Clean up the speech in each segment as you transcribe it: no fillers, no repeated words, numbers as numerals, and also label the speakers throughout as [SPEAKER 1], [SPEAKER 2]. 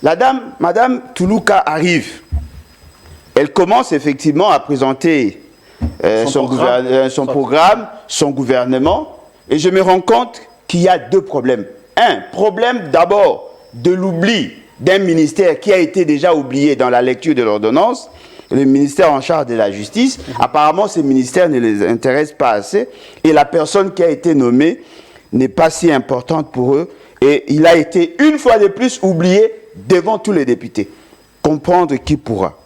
[SPEAKER 1] Madame Toulouka arrive. Elle commence effectivement à présenter son programme, son gouvernement. Et je me rends compte qu'il y a deux problèmes. Un problème d'abord de l'oubli d'un ministère qui a été déjà oublié dans la lecture de l'ordonnance, le ministère en charge de la justice. Apparemment, ce ministère ne les intéresse pas assez et la personne qui a été nommée n'est pas si importante pour eux et il a été une fois de plus oublié devant tous les députés. Comprendre qui pourra.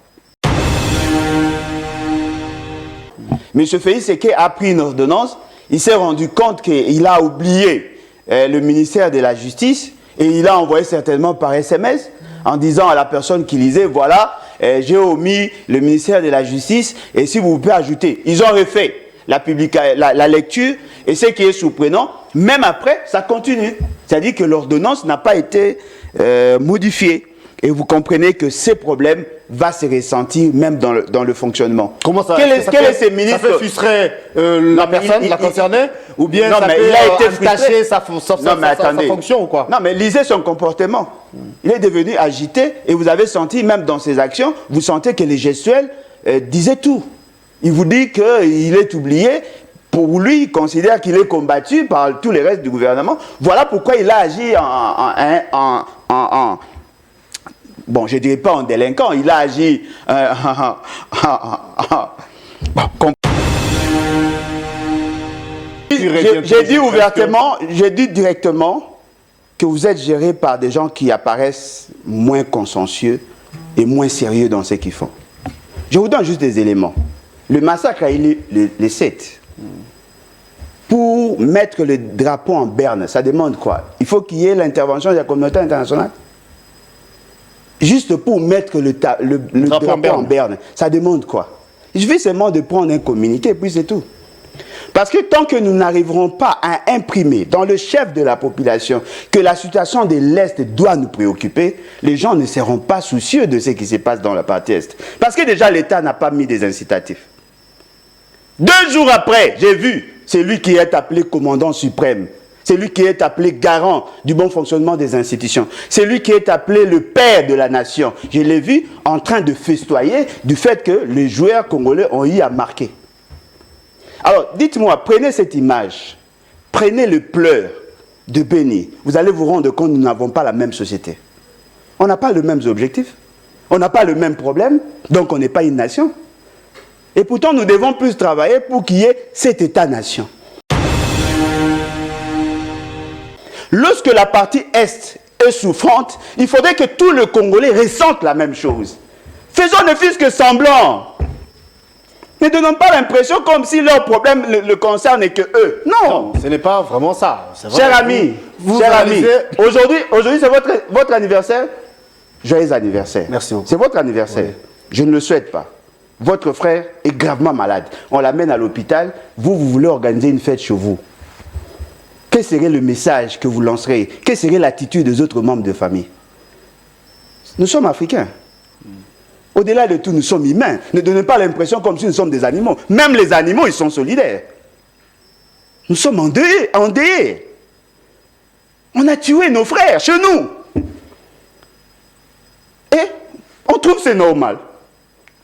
[SPEAKER 1] M. Félix Séké a pris une ordonnance, il s'est rendu compte qu'il a oublié le ministère de la Justice et il a envoyé certainement par SMS en disant à la personne qui lisait, voilà, j'ai omis le ministère de la Justice et si vous pouvez ajouter. Ils ont refait la lecture et ce qui est surprenant, même après, ça continue. C'est-à-dire que l'ordonnance n'a pas été modifiée. Et vous comprenez que ces problèmes vont se ressentir même dans le fonctionnement.
[SPEAKER 2] Comment ça
[SPEAKER 1] Quel est ce ministre?
[SPEAKER 2] Ça fait frustrer la personne, la concernée? Ou bien
[SPEAKER 1] non,
[SPEAKER 2] ça
[SPEAKER 1] mais
[SPEAKER 2] peut
[SPEAKER 1] il a été
[SPEAKER 2] entacher sa fonction ou quoi?
[SPEAKER 1] Non, mais lisez son comportement. Il est devenu agité et vous avez senti, même dans ses actions, vous sentez que les gestuels disaient tout. Il vous dit qu'il est oublié. Pour lui, il considère qu'il est combattu par tous les restes du gouvernement. Voilà pourquoi il a agi bon, je ne dirais pas en délinquant, il a agi j'ai dit ouvertement, j'ai dit directement que vous êtes géré par des gens qui apparaissent moins consciencieux et moins sérieux dans ce qu'ils font. Je vous donne juste des éléments. Le massacre a eu les 7. Pour mettre le drapeau en berne, ça demande quoi? Il faut qu'il y ait l'intervention de la communauté internationale. Juste pour mettre le drapeau en berne, ça demande quoi? Il suffit seulement de prendre un communiqué et puis c'est tout. Parce que tant que nous n'arriverons pas à imprimer dans le chef de la population que la situation de l'Est doit nous préoccuper, les gens ne seront pas soucieux de ce qui se passe dans la partie Est. Parce que déjà l'État n'a pas mis des incitatifs. 2 jours après, j'ai vu celui qui est appelé commandant suprême. C'est lui qui est appelé garant du bon fonctionnement des institutions. C'est lui qui est appelé le père de la nation. Je l'ai vu en train de festoyer du fait que les joueurs congolais ont eu à marquer. Alors, dites-moi, prenez cette image, prenez le pleur de Béni. Vous allez vous rendre compte que nous n'avons pas la même société. On n'a pas les mêmes objectifs. On n'a pas le même problème, donc on n'est pas une nation. Et pourtant, nous devons plus travailler pour qu'il y ait cet État-nation. Lorsque la partie Est est souffrante, il faudrait que tout le Congolais ressente la même chose. Faisons ne fût-ce que semblant. Ne donnons pas l'impression comme si leur problème le concerne et que eux. Non,
[SPEAKER 2] ce n'est pas vraiment ça.
[SPEAKER 1] Cher ami, aujourd'hui c'est votre anniversaire. Joyeux anniversaire.
[SPEAKER 2] Merci beaucoup.
[SPEAKER 1] C'est votre anniversaire. Oui. Je ne le souhaite pas. Votre frère est gravement malade. On l'amène à l'hôpital. Vous voulez organiser une fête chez vous. Quel serait le message que vous lancerez? Quelle serait l'attitude des autres membres de famille? Nous sommes africains. Au-delà de tout, nous sommes humains. Ne donnez pas l'impression comme si nous sommes des animaux. Même les animaux, ils sont solidaires. Nous sommes endeuillés. On a tué nos frères chez nous. Et on trouve que c'est normal.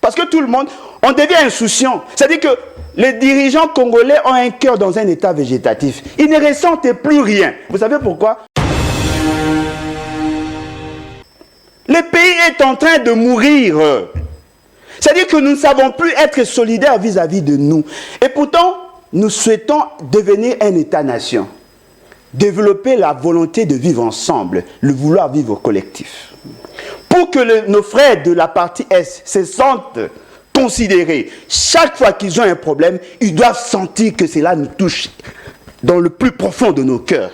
[SPEAKER 1] Parce que tout le monde, on devient insouciant. C'est-à-dire que les dirigeants congolais ont un cœur dans un état végétatif. Ils ne ressentent plus rien. Vous savez pourquoi? Le pays est en train de mourir. C'est-à-dire que nous ne savons plus être solidaires vis-à-vis de nous. Et pourtant, nous souhaitons devenir un État-nation. Développer la volonté de vivre ensemble, le vouloir vivre collectif. Pour que nos frères de la partie Est se sentent considérés, chaque fois qu'ils ont un problème, ils doivent sentir que cela nous touche dans le plus profond de nos cœurs.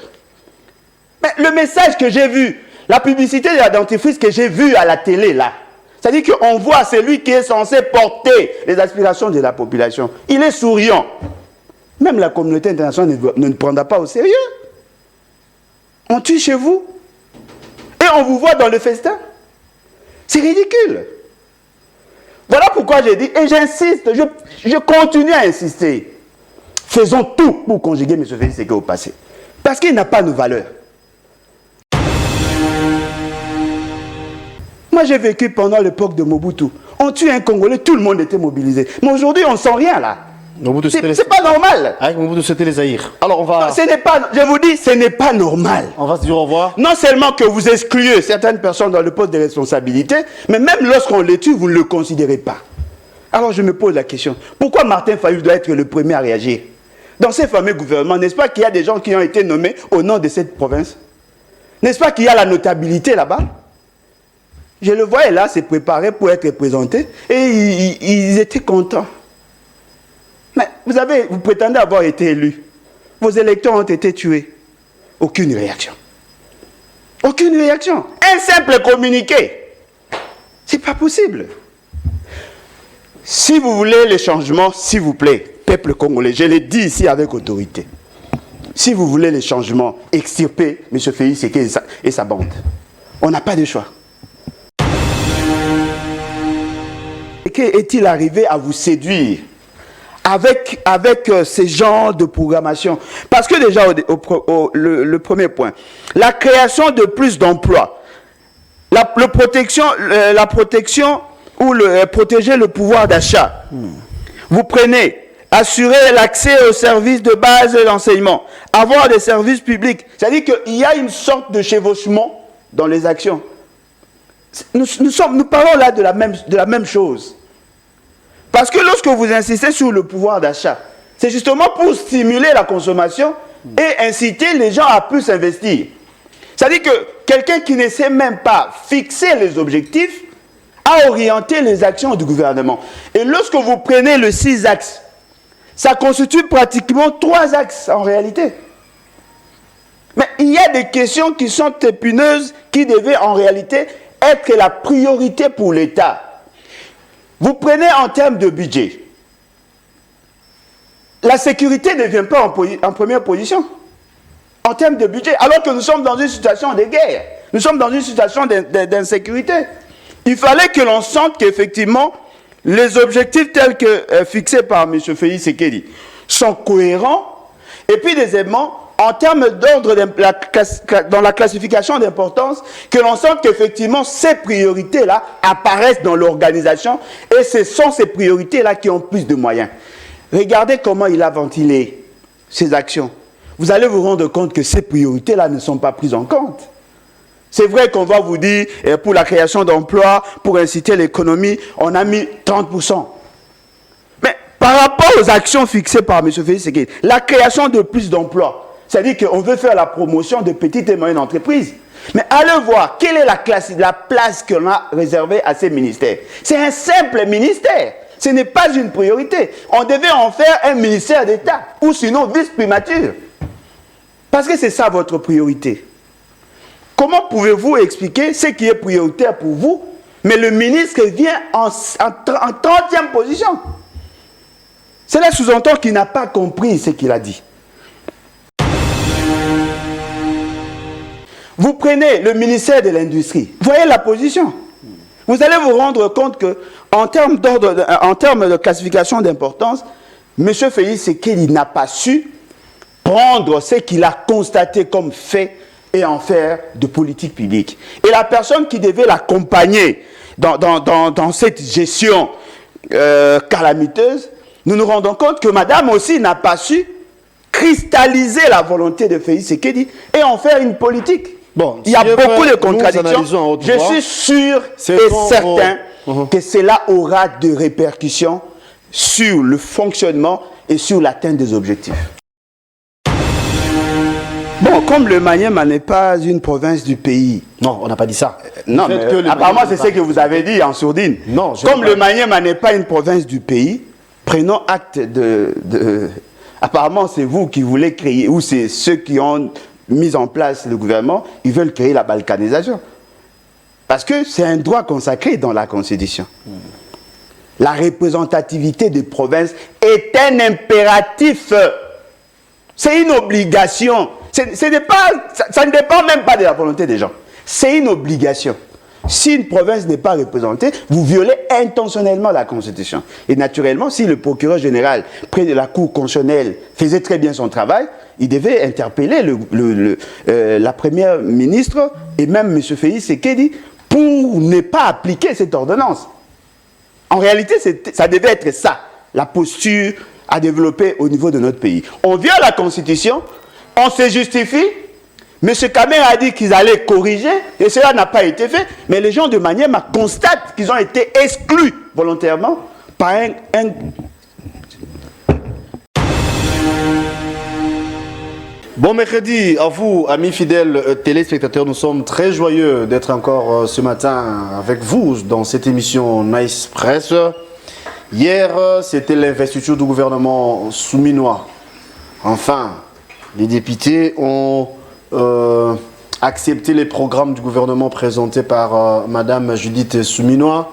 [SPEAKER 1] Mais le message que j'ai vu, la publicité de la dentifrice que j'ai vue à la télé là, c'est-à-dire qu'on voit celui qui est censé porter les aspirations de la population. Il est souriant. Même la communauté internationale ne prendra pas au sérieux. On tue chez vous. Et on vous voit dans le festin. C'est ridicule. Voilà pourquoi j'ai dit, et j'insiste, je continue à insister. Faisons tout pour conjuguer M. Félix Séké au passé. Parce qu'il n'a pas de valeur. Moi, j'ai vécu pendant l'époque de Mobutu. On tue un Congolais, tout le monde était mobilisé. Mais aujourd'hui, on ne sent rien là. C'est pas normal.
[SPEAKER 2] Avec Mobutu, c'était les Zaïre. Alors on va...
[SPEAKER 1] Non, ce n'est pas, je vous dis, ce n'est pas normal.
[SPEAKER 2] On va se dire au revoir.
[SPEAKER 1] Non seulement que vous excluez certaines personnes dans le poste de responsabilité, mais même lorsqu'on les tue, vous ne le considérez pas. Alors je me pose la question, pourquoi Martin Fayulu doit être le premier à réagir? Dans ces fameux gouvernements, n'est-ce pas qu'il y a des gens qui ont été nommés au nom de cette province? N'est-ce pas qu'il y a la notabilité là-bas? Je le voyais là, se préparer pour être présenté, et ils étaient contents. Mais vous prétendez avoir été élu. Vos électeurs ont été tués. Aucune réaction. Aucune réaction. Un simple communiqué. C'est pas possible. Si vous voulez les changements, s'il vous plaît, peuple congolais, je l'ai dit ici avec autorité. Si vous voulez les changements, extirpez M. Félix et sa bande. On n'a pas de choix. Est-il arrivé à vous séduire avec ces genres de programmation? Parce que déjà, le premier point, la création de plus d'emplois, la protection ou protéger le pouvoir d'achat. Vous prenez, assurer l'accès aux services de base d'enseignement, avoir des services publics. C'est-à-dire qu'il y a une sorte de chevauchement dans les actions. Nous parlons là de la même chose. Parce que lorsque vous insistez sur le pouvoir d'achat, c'est justement pour stimuler la consommation et inciter les gens à plus investir. C'est-à-dire que quelqu'un qui ne sait même pas fixer les objectifs a orienté les actions du gouvernement. Et lorsque vous prenez le 6 axes, ça constitue pratiquement 3 axes en réalité. Mais il y a des questions qui sont épineuses, qui devaient en réalité être la priorité pour l'État. Vous prenez en termes de budget. La sécurité ne vient pas en première position. En termes de budget, alors que nous sommes dans une situation de guerre. Nous sommes dans une situation d'insécurité. Il fallait que l'on sente qu'effectivement, les objectifs tels que fixés par M. Félix Tshisekedi sont cohérents. Et puis, deuxièmement, en termes d'ordre dans la classification d'importance, que l'on sente qu'effectivement ces priorités-là apparaissent dans l'organisation et ce sont ces priorités-là qui ont plus de moyens. Regardez comment il a ventilé ces actions. Vous allez vous rendre compte que ces priorités-là ne sont pas prises en compte. C'est vrai qu'on va vous dire, pour la création d'emplois, pour inciter l'économie, on a mis 30%. Mais par rapport aux actions fixées par M. Félix Tshisekedi, la création de plus d'emplois, c'est-à-dire qu'on veut faire la promotion de petites et moyennes entreprises. Mais allez voir, quelle est la place qu'on a réservée à ces ministères. C'est un simple ministère. Ce n'est pas une priorité. On devait en faire un ministère d'État, ou sinon vice-primature. Parce que c'est ça votre priorité. Comment pouvez-vous expliquer ce qui est prioritaire pour vous, mais le ministre vient en 30e position? Cela sous-entend qu'il n'a pas compris ce qu'il a dit. Vous prenez le ministère de l'Industrie, voyez la position. Vous allez vous rendre compte qu'en termes de classification d'importance, M. Félix Tshisekedi n'a pas su prendre ce qu'il a constaté comme fait et en faire de politique publique. Et la personne qui devait l'accompagner dans cette gestion calamiteuse, nous nous rendons compte que madame aussi n'a pas su cristalliser la volonté de Félix Tshisekedi et en faire une politique.
[SPEAKER 2] Bon,
[SPEAKER 1] il y a beaucoup de contradictions. Je suis sûr et certain que cela aura des répercussions sur le fonctionnement et sur l'atteinte des objectifs. Bon, comme le Maniema n'est pas une province du pays.
[SPEAKER 2] Non, on n'a pas dit ça.
[SPEAKER 1] Non, mais apparemment c'est ce que vous avez dit en sourdine.
[SPEAKER 2] Non,
[SPEAKER 1] comme le Maniema n'est pas une province du pays, prenons acte apparemment c'est vous qui voulez créer, ou c'est ceux qui ont mis en place le gouvernement, ils veulent créer la balkanisation. Parce que c'est un droit consacré dans la Constitution. La représentativité des provinces est un impératif. C'est une obligation. Ça ne dépend même pas de la volonté des gens. C'est une obligation. Si une province n'est pas représentée, vous violez intentionnellement la Constitution. Et naturellement, si le procureur général près de la Cour constitutionnelle faisait très bien son travail, il devait interpeller la première ministre et même M. Félix Tshisekedi pour ne pas appliquer cette ordonnance. En réalité, ça devait être ça, la posture à développer au niveau de notre pays. On viole la Constitution, on se justifie. M. Kamer a dit qu'ils allaient corriger, et cela n'a pas été fait. Mais les gens de Maniema constatent qu'ils ont été exclus volontairement par un...
[SPEAKER 2] Bon mercredi à vous, amis fidèles téléspectateurs. Nous sommes très joyeux d'être encore ce matin avec vous dans cette émission Nice Press. Hier, c'était l'investiture du gouvernement souminois. Enfin, les députés ont accepté les programmes du gouvernement présentés par Madame Judith Souminois.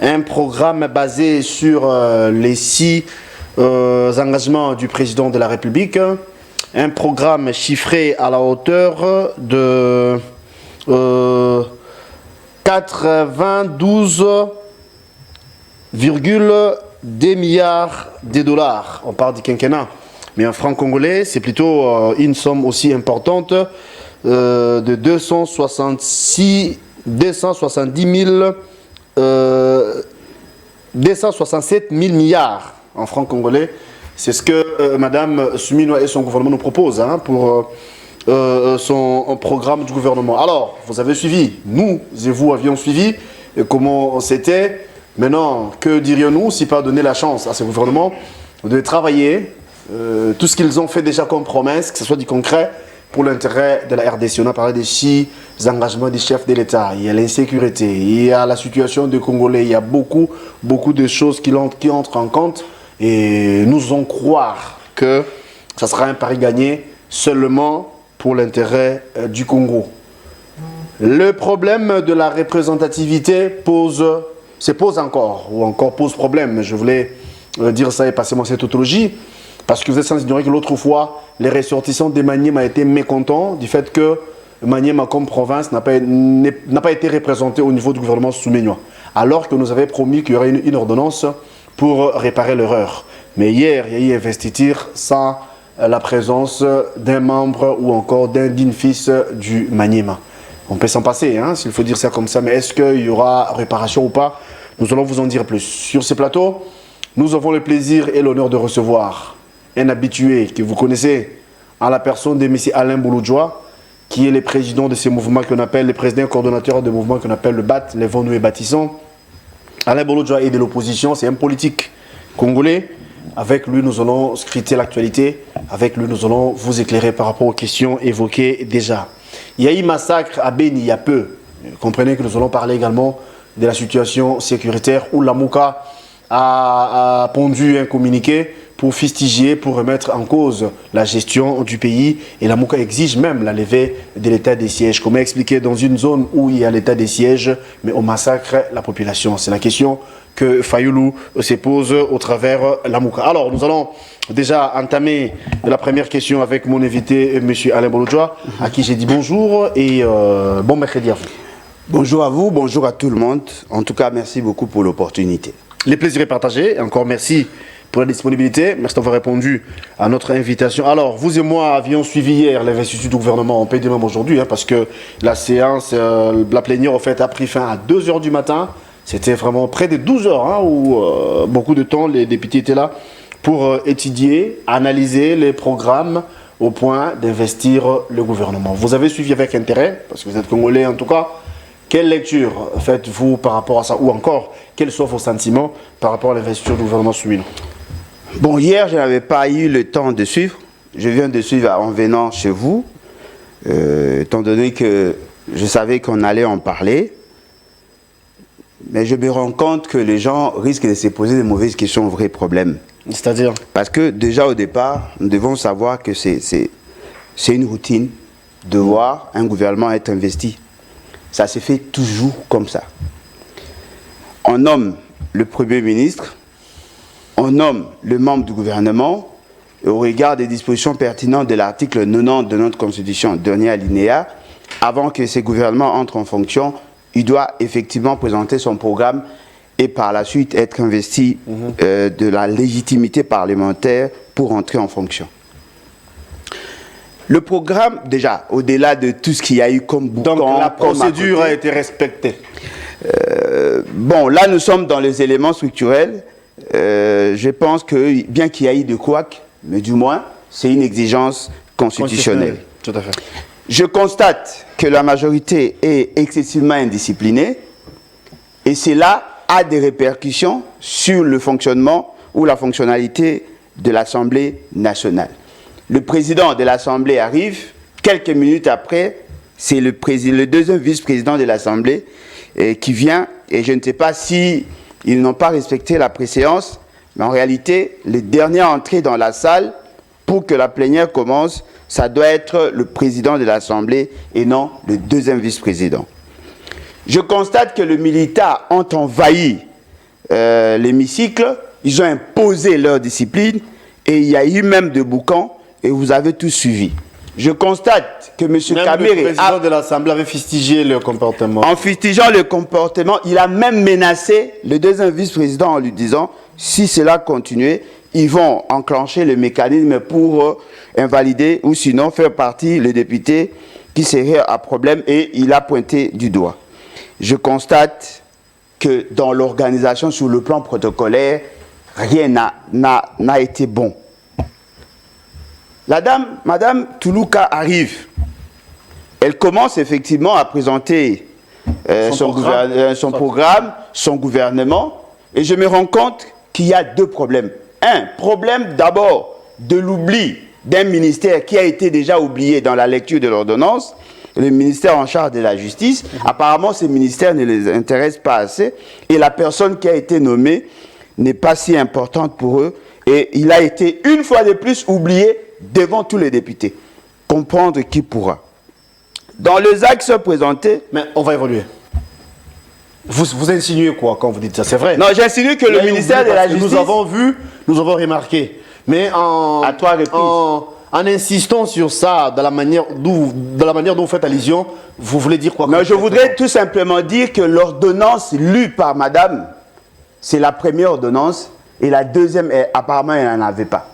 [SPEAKER 2] Un programme basé sur les 6 engagements du président de la République. Un programme chiffré à la hauteur de 92,2 milliards de dollars. On parle du quinquennat. Mais en francs congolais, c'est plutôt une somme aussi importante de 267 000 milliards en francs congolais. C'est ce que Mme Souminois et son gouvernement nous proposent pour son programme du gouvernement. Alors, vous avez suivi, nous et vous avions suivi comment c'était. Maintenant, que dirions-nous si pas donner la chance à ce gouvernement de travailler tout ce qu'ils ont fait déjà comme promesse, que ce soit du concret pour l'intérêt de la RDC. On a parlé des 6 engagements des chefs de l'État. Il y a l'insécurité, il y a la situation des Congolais, il y a beaucoup de choses qui entrent en compte. Et nous osons croire que ça sera un pari gagné seulement pour l'intérêt du Congo. Le problème de la représentativité se pose encore problème. Je voulais dire ça et passer moi cette tautologie, parce que vous êtes sans ignorer que l'autre fois, les ressortissants de Maniema étaient mécontents du fait que Maniema comme province n'a pas été représentée au niveau du gouvernement souminois, alors que nous avait promis qu'il y aurait une ordonnance pour réparer l'erreur. Mais hier, il y a eu investiture sans la présence d'un membre ou encore d'un digne fils du Maniema. On peut s'en passer, s'il faut dire ça comme ça, mais est-ce qu'il y aura réparation ou pas? Nous allons vous en dire plus. Sur ce plateau, nous avons le plaisir et l'honneur de recevoir un habitué que vous connaissez en la personne de M. Alain Bouloudjoa, qui est le président de ces mouvements qu'on appelle, le président coordonnateur de mouvements qu'on appelle le BAT, les Vents Nous et Bâtissons. Alain Bouloudjoa est de l'opposition, c'est un politique congolais. Avec lui, nous allons scruter l'actualité. Avec lui, nous allons vous éclairer par rapport aux questions évoquées déjà. Il y a eu massacre à Beni il y a peu. Comprenez que nous allons parler également de la situation sécuritaire où la Mouka a pondu un communiqué pour fustiger, pour remettre en cause la gestion du pays. Et la Mouka exige même la levée de l'état des sièges. Comment expliquer dans une zone où il y a l'état des sièges, mais on massacre la population? C'est la question que Fayoulou se pose au travers la Mouka. Alors, nous allons déjà entamer la première question avec mon invité, M. Alain Bouloudjoa, à qui j'ai dit bonjour et bon mercredi à vous.
[SPEAKER 1] Bonjour à vous, bonjour à tout le monde. En tout cas, merci beaucoup pour l'opportunité.
[SPEAKER 2] Le plaisir est partagé. Encore merci pour la disponibilité. Merci d'avoir répondu à notre invitation. Alors, vous et moi avions suivi hier l'investiture du gouvernement. On peut dire même aujourd'hui, parce que la séance, la plénière, en fait, a pris fin à 2 h du matin. C'était vraiment près de 12 heures, où beaucoup de temps, les députés étaient là pour étudier, analyser les programmes au point d'investir le gouvernement. Vous avez suivi avec intérêt, parce que vous êtes Congolais en tout cas. Quelle lecture faites-vous par rapport à ça? Ou encore, quels sont vos sentiments par rapport à l'investiture du gouvernement souminois?
[SPEAKER 1] Bon, hier, je n'avais pas eu le temps de suivre. Je viens de suivre en venant chez vous, étant donné que je savais qu'on allait en parler. Mais je me rends compte que les gens risquent de se poser de mauvaises questions aux vrais problèmes.
[SPEAKER 2] C'est-à-dire?
[SPEAKER 1] Parce que déjà au départ, nous devons savoir que c'est une routine de voir un gouvernement être investi. Ça se fait toujours comme ça. On nomme le Premier ministre, on nomme le membre du gouvernement, et au regard des dispositions pertinentes de l'article 90 de notre Constitution, dernier alinéa, avant que ce gouvernement entre en fonction, il doit effectivement présenter son programme et par la suite être investi de la légitimité parlementaire pour entrer en fonction. Le programme, déjà, au-delà de tout ce qu'il y a eu comme boucan...
[SPEAKER 2] Donc la
[SPEAKER 1] comme
[SPEAKER 2] procédure
[SPEAKER 1] à côté,
[SPEAKER 2] a été respectée.
[SPEAKER 1] bon, là, nous sommes dans les éléments structurels. Je pense que, bien qu'il y ait eu de couac, mais du moins, c'est une exigence constitutionnelle.
[SPEAKER 2] Tout à fait.
[SPEAKER 1] Je constate que la majorité est excessivement indisciplinée et cela a des répercussions sur le fonctionnement ou la fonctionnalité de l'Assemblée nationale. Le président de l'Assemblée arrive, quelques minutes après, c'est le deuxième vice-président de l'Assemblée qui vient, et je ne sais pas si ils n'ont pas respecté la préséance, mais en réalité, le dernier entré dans la salle pour que la plénière commence, ça doit être le président de l'Assemblée et non le deuxième vice-président. Je constate que les militaires ont envahi l'hémicycle, ils ont imposé leur discipline et il y a eu même des boucans et vous avez tous suivi. Je constate que M. Kamere,
[SPEAKER 2] le président de l'Assemblée avait fustigé le comportement.
[SPEAKER 1] En fustigeant le comportement, il a même menacé le deuxième vice-président en lui disant si cela continuait, ils vont enclencher le mécanisme pour invalider ou sinon faire partie le député qui serait à problème et il a pointé du doigt. Je constate que dans l'organisation sur le plan protocolaire, rien n'a été bon. Madame Toulouka arrive. Elle commence effectivement à présenter son programme, son gouvernement et je me rends compte qu'il y a deux problèmes. Un problème d'abord de l'oubli d'un ministère qui a été déjà oublié dans la lecture de l'ordonnance, le ministère en charge de la justice. Apparemment, ce ministère ne les intéresse pas assez et la personne qui a été nommée n'est pas si importante pour eux et il a été une fois de plus oublié devant tous les députés. Comprendre qui pourra. Dans les axes présentés...
[SPEAKER 2] Mais on va évoluer. Vous insinuez quoi quand vous dites ça? C'est vrai.
[SPEAKER 1] Non, j'insinue que le ministère de la Justice...
[SPEAKER 2] Nous avons vu, nous avons remarqué. Mais
[SPEAKER 1] à trois reprises.
[SPEAKER 2] En insistant sur ça, de la manière dont vous faites allusion, vous voulez dire quoi?
[SPEAKER 1] Non, je voudrais tout simplement dire que l'ordonnance lue par madame, c'est la première ordonnance et la deuxième, apparemment, elle n'en avait pas.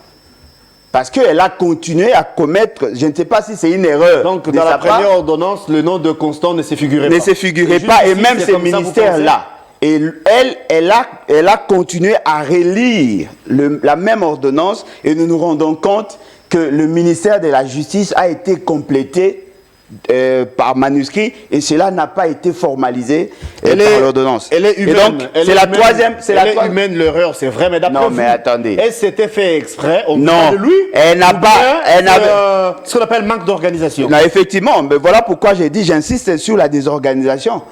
[SPEAKER 1] Parce qu'elle a continué à commettre, je ne sais pas si c'est une erreur.
[SPEAKER 2] Donc, dans la première ordonnance, le nom de Constant ne se figurait pas.
[SPEAKER 1] Ne se figurait pas, et même ces ministères-là. Et elle a continué à relire la même ordonnance, et nous nous rendons compte que le ministère de la Justice a été complété par manuscrit, et cela n'a pas été formalisé par l'ordonnance.
[SPEAKER 2] Elle est humaine.
[SPEAKER 1] Et donc, c'est la troisième.
[SPEAKER 2] Elle est humaine, l'erreur, c'est vrai, mais d'après vous...
[SPEAKER 1] Non, mais attendez.
[SPEAKER 2] Elle s'était fait exprès, on
[SPEAKER 1] non,
[SPEAKER 2] de lui.
[SPEAKER 1] Elle n'a pas...
[SPEAKER 2] ce qu'on appelle manque d'organisation.
[SPEAKER 1] Non, effectivement, mais voilà pourquoi j'ai dit, j'insiste sur la désorganisation.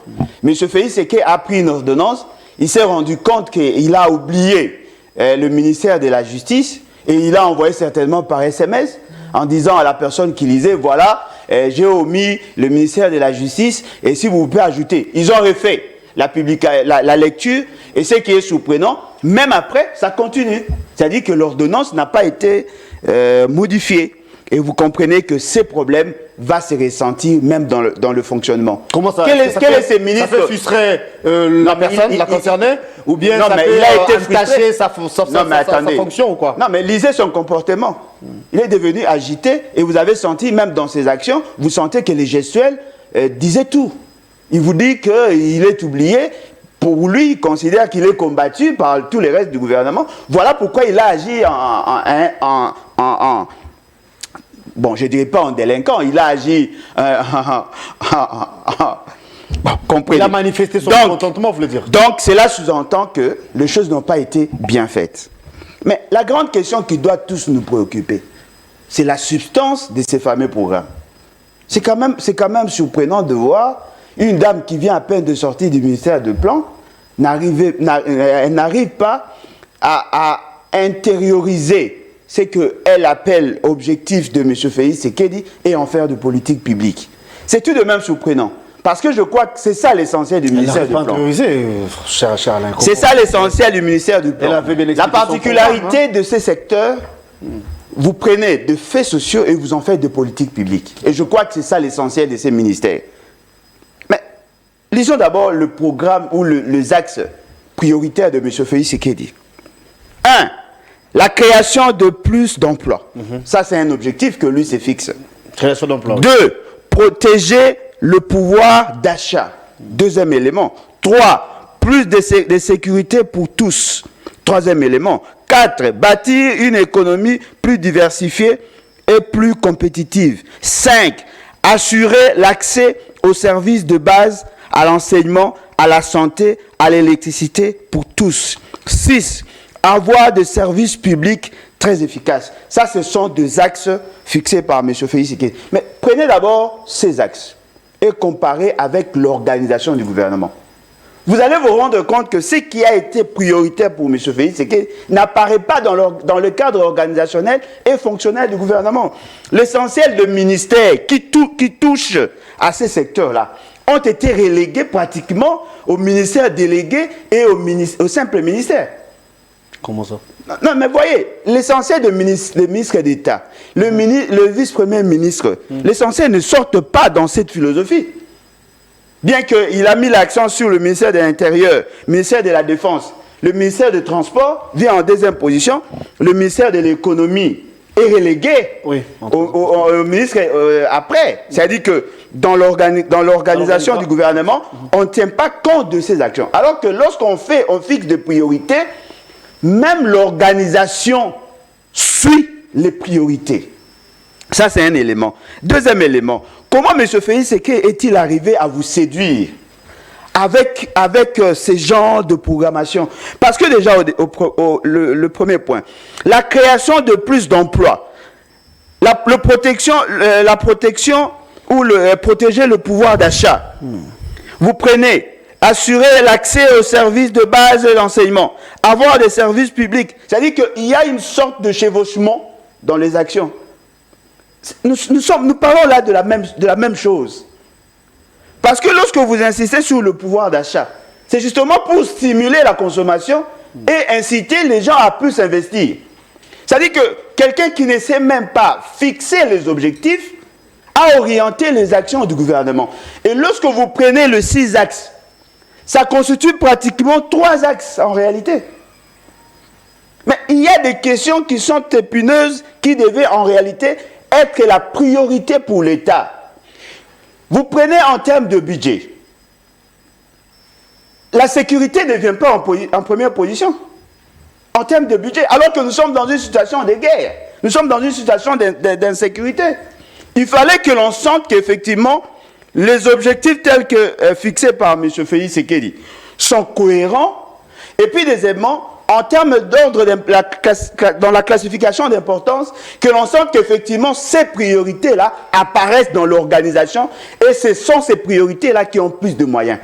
[SPEAKER 1] M. Félix Séké a pris une ordonnance, il s'est rendu compte qu'il a oublié le ministère de la Justice, et il a envoyé certainement par SMS, en disant à la personne qui lisait, voilà, j'ai omis le ministère de la Justice, et si vous pouvez ajouter. Ils ont refait la lecture, et ce qui est surprenant, même après, ça continue. C'est-à-dire que l'ordonnance n'a pas été modifiée. Et vous comprenez que ces problèmes vont se ressentir même dans le fonctionnement.
[SPEAKER 2] Comment ça?
[SPEAKER 1] Quel est ce ministre?
[SPEAKER 2] Ça fait frustrer la personne, la concernée? Ou bien
[SPEAKER 1] non,
[SPEAKER 2] ça
[SPEAKER 1] mais
[SPEAKER 2] peut
[SPEAKER 1] il a été
[SPEAKER 2] entacher sa
[SPEAKER 1] attendez.
[SPEAKER 2] fonction ou quoi?
[SPEAKER 1] Non, mais lisez son comportement. Il est devenu agité et vous avez senti, même dans ses actions, vous sentez que les gestuels disaient tout. Il vous dit qu'il est oublié. Pour lui, il considère qu'il est combattu par tous les restes du gouvernement. Voilà pourquoi il a agi bon, je ne dirais pas en délinquant, il a agi... comprenez.
[SPEAKER 2] Il a manifesté son mécontentement, vous voulez dire.
[SPEAKER 1] Donc, cela sous-entend que les choses n'ont pas été bien faites. Mais la grande question qui doit tous nous préoccuper, c'est la substance de ces fameux programmes. C'est quand même surprenant de voir une dame qui vient à peine de sortir du ministère de Plan, elle n'arrive pas à intérioriser ce qu'elle appelle objectif de M. Félix Sékédi et en faire de politique publique. C'est tout de même surprenant. Parce que je crois que c'est ça l'essentiel du ministère du Plan. C'est ça l'essentiel du ministère du Plan. La particularité de ces secteurs, vous prenez de faits sociaux et vous en faites de politique publique. Et je crois que c'est ça l'essentiel de ces ministères. Mais lisons d'abord le programme ou les axes prioritaires de M. Félix Sékédi. 1. La création de plus d'emplois. Ça, c'est un objectif que lui se fixe.
[SPEAKER 2] Création d'emplois.
[SPEAKER 1] 2. Protéger le pouvoir d'achat. Deuxième élément. 3. Plus de sécurité pour tous. Troisième élément. 4. Bâtir une économie plus diversifiée et plus compétitive. 5. Assurer l'accès aux services de base, à l'enseignement, à la santé, à l'électricité pour tous. 6. Avoir des services publics très efficaces. Ça, ce sont des axes fixés par M. Félix Tshisekedi. Mais prenez d'abord ces axes et comparez avec l'organisation du gouvernement. Vous allez vous rendre compte que ce qui a été prioritaire pour M. Félix Tshisekedi n'apparaît pas dans le cadre organisationnel et fonctionnel du gouvernement. L'essentiel de ministères qui touchent à ces secteurs-là ont été relégués pratiquement aux ministères délégués et aux simples ministères.
[SPEAKER 2] Comment ça?
[SPEAKER 1] Non, mais voyez, l'essentiel des ministres d'État, le vice-premier ministre, l'essentiel ne sortent pas dans cette philosophie. Bien qu'il a mis l'accent sur le ministère de l'Intérieur, le ministère de la Défense, le ministère des Transports vient en deuxième position, le ministère de l'Économie est relégué au ministre après. C'est-à-dire que dans l'organisation du gouvernement, on ne tient pas compte de ces actions. Alors que lorsqu'on fixe des priorités, même l'organisation suit les priorités. Ça, c'est un élément. Deuxième élément, comment M. Félix Tshisekedi est-il arrivé à vous séduire avec ces genres de programmation? Parce que déjà, le premier point, la création de plus d'emplois, la protection ou protéger le pouvoir d'achat. Vous prenez assurer l'accès aux services de base de l'enseignement, avoir des services publics. C'est-à-dire qu'il y a une sorte de chevauchement dans les actions. Nous parlons là de la même chose. Parce que lorsque vous insistez sur le pouvoir d'achat, c'est justement pour stimuler la consommation et inciter les gens à plus investir. C'est-à-dire que quelqu'un qui ne sait même pas fixer les objectifs a orienté les actions du gouvernement. Et lorsque vous prenez le 6 axes, ça constitue pratiquement 3 axes en réalité. Mais il y a des questions qui sont épineuses, qui devaient en réalité être la priorité pour l'État. Vous prenez en termes de budget. La sécurité ne vient pas en première position. En termes de budget, alors que nous sommes dans une situation de guerre. Nous sommes dans une situation d'insécurité. Il fallait que l'on sente qu'effectivement, les objectifs tels que fixés par M. Félix Tshisekedi sont cohérents. Et puis, deuxièmement, en termes d'ordre dans la classification d'importance, que l'on sente qu'effectivement ces priorités-là apparaissent dans l'organisation et ce sont ces priorités-là qui ont plus de moyens.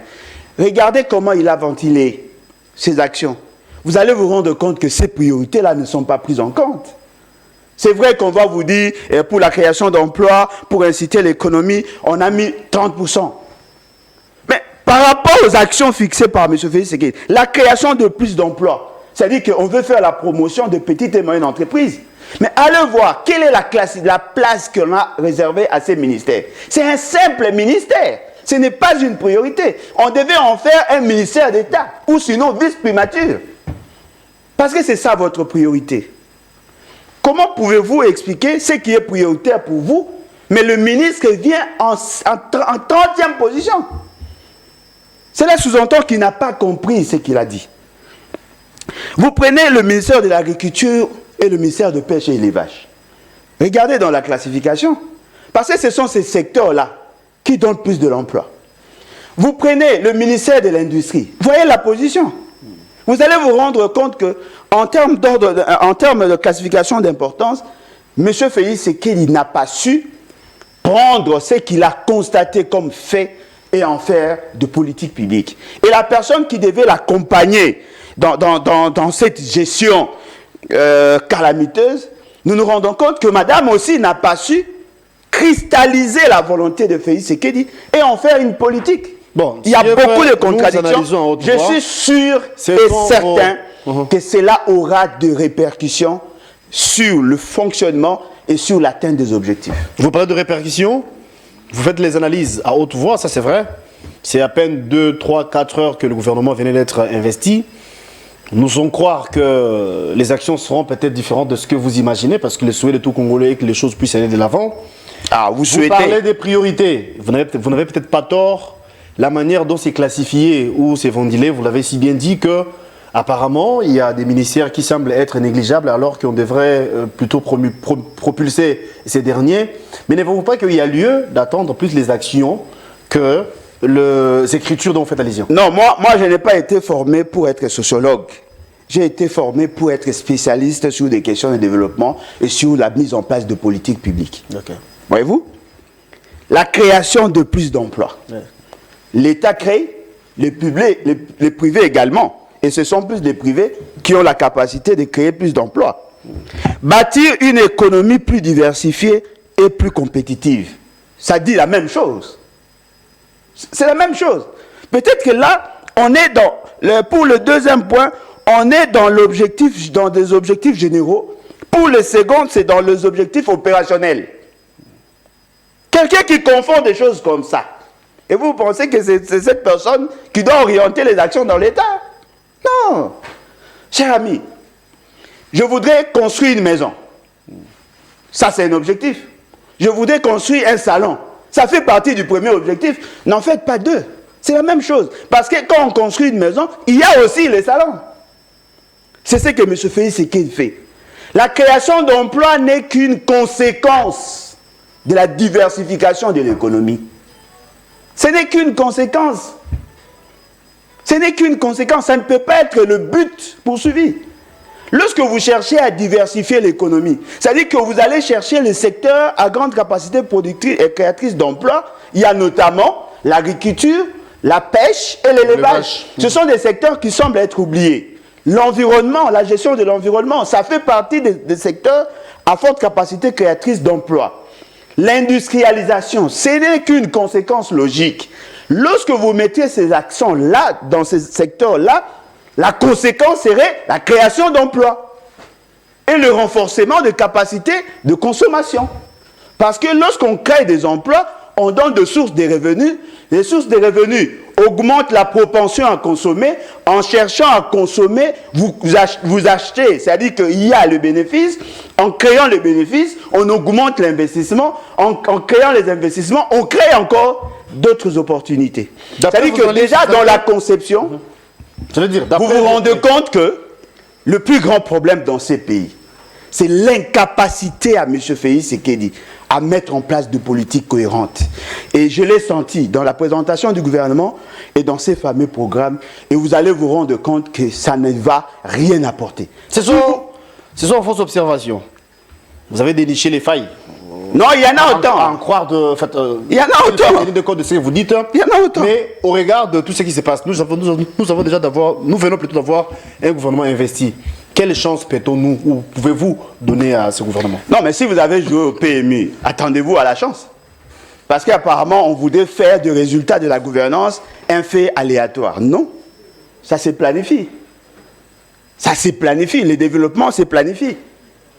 [SPEAKER 1] Regardez comment il a ventilé ces actions. Vous allez vous rendre compte que ces priorités-là ne sont pas prises en compte. C'est vrai qu'on va vous dire, pour la création d'emplois, pour inciter l'économie, on a mis 30%. Mais par rapport aux actions fixées par M. Félix Tshisekedi, la création de plus d'emplois, c'est-à-dire qu'on veut faire la promotion de petites et moyennes entreprises. Mais allez voir, quelle est la place qu'on a réservée à ces ministères. C'est un simple ministère. Ce n'est pas une priorité. On devait en faire un ministère d'État, ou sinon vice-primature. Parce que c'est ça votre priorité. Comment pouvez-vous expliquer ce qui est prioritaire pour vous, mais le ministre vient en 30e position? Cela sous-entend qu'il n'a pas compris ce qu'il a dit. Vous prenez le ministère de l'Agriculture et le ministère de Pêche et Élevage. Regardez dans la classification. Parce que ce sont ces secteurs-là qui donnent plus de l'emploi. Vous prenez le ministère de l'Industrie. Voyez la position. Vous allez vous rendre compte qu'en termes de classification d'importance, M. Félix Tshisekedi n'a pas su prendre ce qu'il a constaté comme fait et en faire de politique publique. Et la personne qui devait l'accompagner dans cette gestion calamiteuse, nous nous rendons compte que madame aussi n'a pas su cristalliser la volonté de Félix Tshisekedi et en faire une politique.
[SPEAKER 2] Bon,
[SPEAKER 1] il y a beaucoup de contradictions. Je suis sûr et certain que cela aura des répercussions sur le fonctionnement et sur l'atteinte des objectifs.
[SPEAKER 2] Vous parlez de répercussions, vous faites les analyses à haute voix, ça c'est vrai. C'est à peine 2, 3, 4 heures que le gouvernement venait d'être investi. Nous faisons croire que les actions seront peut-être différentes de ce que vous imaginez, parce que le souhait de tout Congolais est que les choses puissent aller de l'avant.
[SPEAKER 1] Ah, vous
[SPEAKER 2] Vous
[SPEAKER 1] souhaitez.
[SPEAKER 2] parlez des priorités. Vous n'avez peut-être pas tort. La manière dont c'est classifié ou c'est ventilé, vous l'avez si bien dit que apparemment il y a des ministères qui semblent être négligeables alors qu'on devrait plutôt propulser ces derniers. Mais n'avez-vous pas qu'il y a lieu d'attendre plus les actions que les écritures dont vous faites allusion?
[SPEAKER 1] Non, moi je n'ai pas été formé pour être sociologue. J'ai été formé pour être spécialiste sur des questions de développement et sur la mise en place de politiques publiques.
[SPEAKER 2] Okay.
[SPEAKER 1] Voyez-vous? La création de plus d'emplois.
[SPEAKER 2] Ouais.
[SPEAKER 1] L'État crée, les privés également. Et ce sont plus les privés qui ont la capacité de créer plus d'emplois. Bâtir une économie plus diversifiée et plus compétitive. Ça dit la même chose. C'est la même chose. Peut-être que là, on est pour le deuxième point, on est dans des objectifs généraux. Pour le second, c'est dans les objectifs opérationnels. Quelqu'un qui confond des choses comme ça, et vous pensez que c'est cette personne qui doit orienter les actions dans l'État? Non. Cher ami, je voudrais construire une maison. Ça, c'est un objectif. Je voudrais construire un salon. Ça fait partie du premier objectif. N'en faites pas deux. C'est la même chose. Parce que quand on construit une maison, il y a aussi les salons. C'est ce que M. Félix Tshisekedi fait. La création d'emplois n'est qu'une conséquence de la diversification de l'économie. Ce n'est qu'une conséquence. Ce n'est qu'une conséquence. Ça ne peut pas être le but poursuivi. Lorsque vous cherchez à diversifier l'économie, c'est-à-dire que vous allez chercher les secteurs à grande capacité productrice et créatrice d'emplois, il y a notamment l'agriculture, la pêche et l'élevage. Ce sont des secteurs qui semblent être oubliés. L'environnement, la gestion de l'environnement, ça fait partie des secteurs à forte capacité créatrice d'emplois. L'industrialisation, ce n'est qu'une conséquence logique. Lorsque vous mettez ces accents-là, dans ces secteurs-là, la conséquence serait la création d'emplois et le renforcement de capacités de consommation. Parce que lorsqu'on crée des emplois, on donne des sources de revenus. Les sources de revenus augmentent la propension à consommer. En cherchant à consommer, vous achetez, c'est-à-dire qu'il y a le bénéfice. En créant le bénéfice, on augmente l'investissement. En créant les investissements, on crée encore d'autres opportunités. C'est-à-dire que déjà dans la conception, vous vous rendez compte que le plus grand problème dans ces pays, c'est l'incapacité à M. Félix Tshisekedi à mettre en place de politiques cohérentes. Et je l'ai senti dans la présentation du gouvernement et dans ces fameux programmes. Et vous allez vous rendre compte que ça ne va rien apporter.
[SPEAKER 2] Ce sont en fausse observation. Vous avez déniché les failles.
[SPEAKER 1] Non, il y en a autant.
[SPEAKER 2] À en croire de...
[SPEAKER 1] il y en a autant.
[SPEAKER 2] De ce que vous dites.
[SPEAKER 1] Il y en a autant.
[SPEAKER 2] Mais au regard de tout ce qui se passe, nous venons plutôt d'avoir un gouvernement investi. Quelle chance peut-on ou pouvez-vous donner à ce gouvernement?
[SPEAKER 1] Non, mais si vous avez joué au PMU, attendez-vous à la chance. Parce qu'apparemment, on voudrait faire du résultat de la gouvernance un fait aléatoire. Non, ça se planifie. Ça se planifie. Les développements se planifient.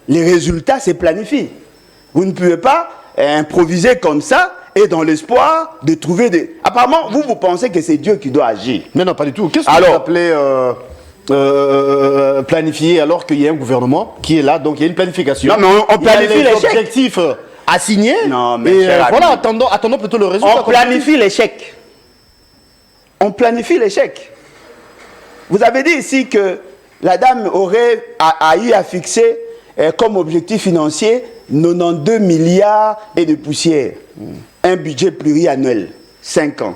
[SPEAKER 1] Les résultats se planifient. Vous ne pouvez pas improviser comme ça et dans l'espoir de trouver des... Apparemment, vous pensez que c'est Dieu qui doit agir.
[SPEAKER 2] Mais non, pas du tout. Qu'est-ce que vous appelez planifier alors qu'il y a un gouvernement qui est là, donc il y a une planification.
[SPEAKER 1] Non, mais on planifie l'échec.
[SPEAKER 2] Objectifs assignés.
[SPEAKER 1] Non, mais
[SPEAKER 2] et voilà, attendons plutôt le résultat.
[SPEAKER 1] On planifie l'échec. On planifie l'échec. Vous avez dit ici que la dame a eu à fixer comme objectif financier 92 milliards et de poussière. Un budget pluriannuel, 5 ans.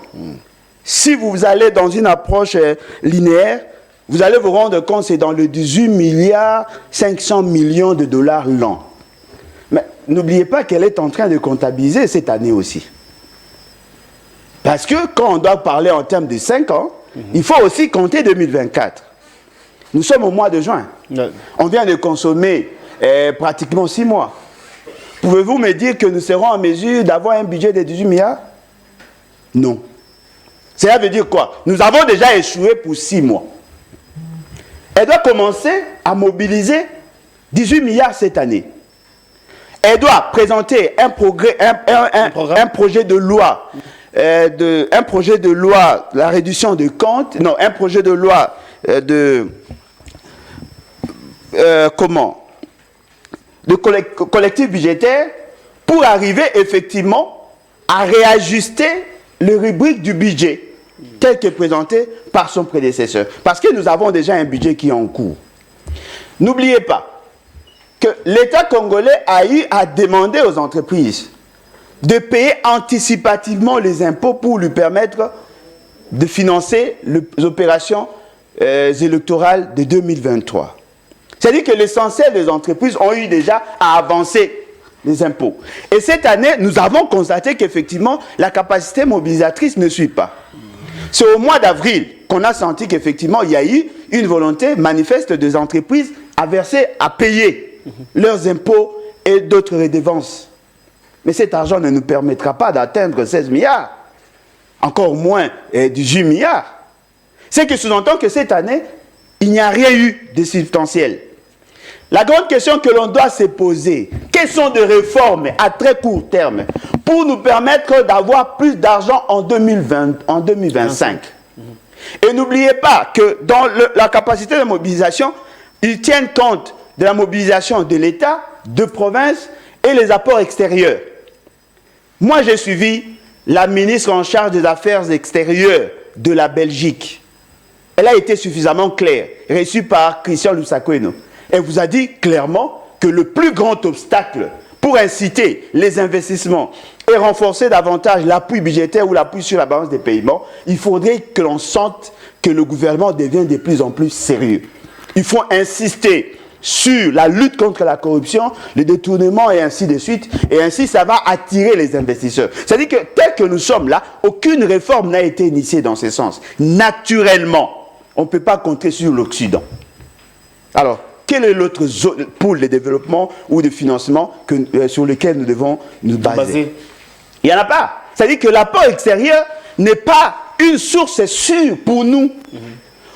[SPEAKER 1] Si vous allez dans une approche linéaire, vous allez vous rendre compte que c'est dans le 18 milliards 500 millions de dollars l'an. Mais n'oubliez pas qu'elle est en train de comptabiliser cette année aussi. Parce que quand on doit parler en termes de 5 ans, il faut aussi compter 2024. Nous sommes au mois de juin. On vient de consommer pratiquement 6 mois. Pouvez-vous me dire que nous serons en mesure d'avoir un budget de 18 milliards? Non. Cela veut dire quoi? Nous avons déjà échoué pour 6 mois. Elle doit commencer à mobiliser 18 milliards cette année. Elle doit présenter un projet de loi, la réduction de comptes, non, un projet de loi de collectif budgétaire pour arriver effectivement à réajuster le rubrique du budget tel que présenté par son prédécesseur. Parce que nous avons déjà un budget qui est en cours. N'oubliez pas que l'État congolais a eu à demander aux entreprises de payer anticipativement les impôts pour lui permettre de financer les opérations électorales de 2023. C'est-à-dire que l'essentiel des entreprises ont eu déjà à avancer les impôts. Et cette année, nous avons constaté qu'effectivement, la capacité mobilisatrice ne suit pas. C'est au mois d'avril qu'on a senti qu'effectivement, il y a eu une volonté manifeste des entreprises à verser, à payer leurs impôts et d'autres redevances. Mais cet argent ne nous permettra pas d'atteindre 16 milliards, encore moins 18 milliards. C'est que sous-entend que cette année, il n'y a rien eu de substantiel. La grande question que l'on doit se poser, quelles sont des réformes à très court terme pour nous permettre d'avoir plus d'argent en 2025? Et n'oubliez pas que dans la capacité de mobilisation, ils tiennent compte de la mobilisation de l'État, de province et les apports extérieurs. Moi, j'ai suivi la ministre en charge des Affaires extérieures de la Belgique. Elle a été suffisamment claire, reçue par Christian Lussakweno. Elle vous a dit clairement que le plus grand obstacle pour inciter les investissements et renforcer davantage l'appui budgétaire ou l'appui sur la balance des paiements, il faudrait que l'on sente que le gouvernement devient de plus en plus sérieux. Il faut insister sur la lutte contre la corruption, le détournement et ainsi de suite. Et ainsi, ça va attirer les investisseurs. C'est-à-dire que tel que nous sommes là, aucune réforme n'a été initiée dans ce sens. Naturellement, on ne peut pas compter sur l'Occident. Alors, quelle est l'autre pôle de développement ou de financement sur lequel nous devons nous baser? Il n'y en a pas. C'est-à-dire que l'apport extérieur n'est pas une source sûre pour nous.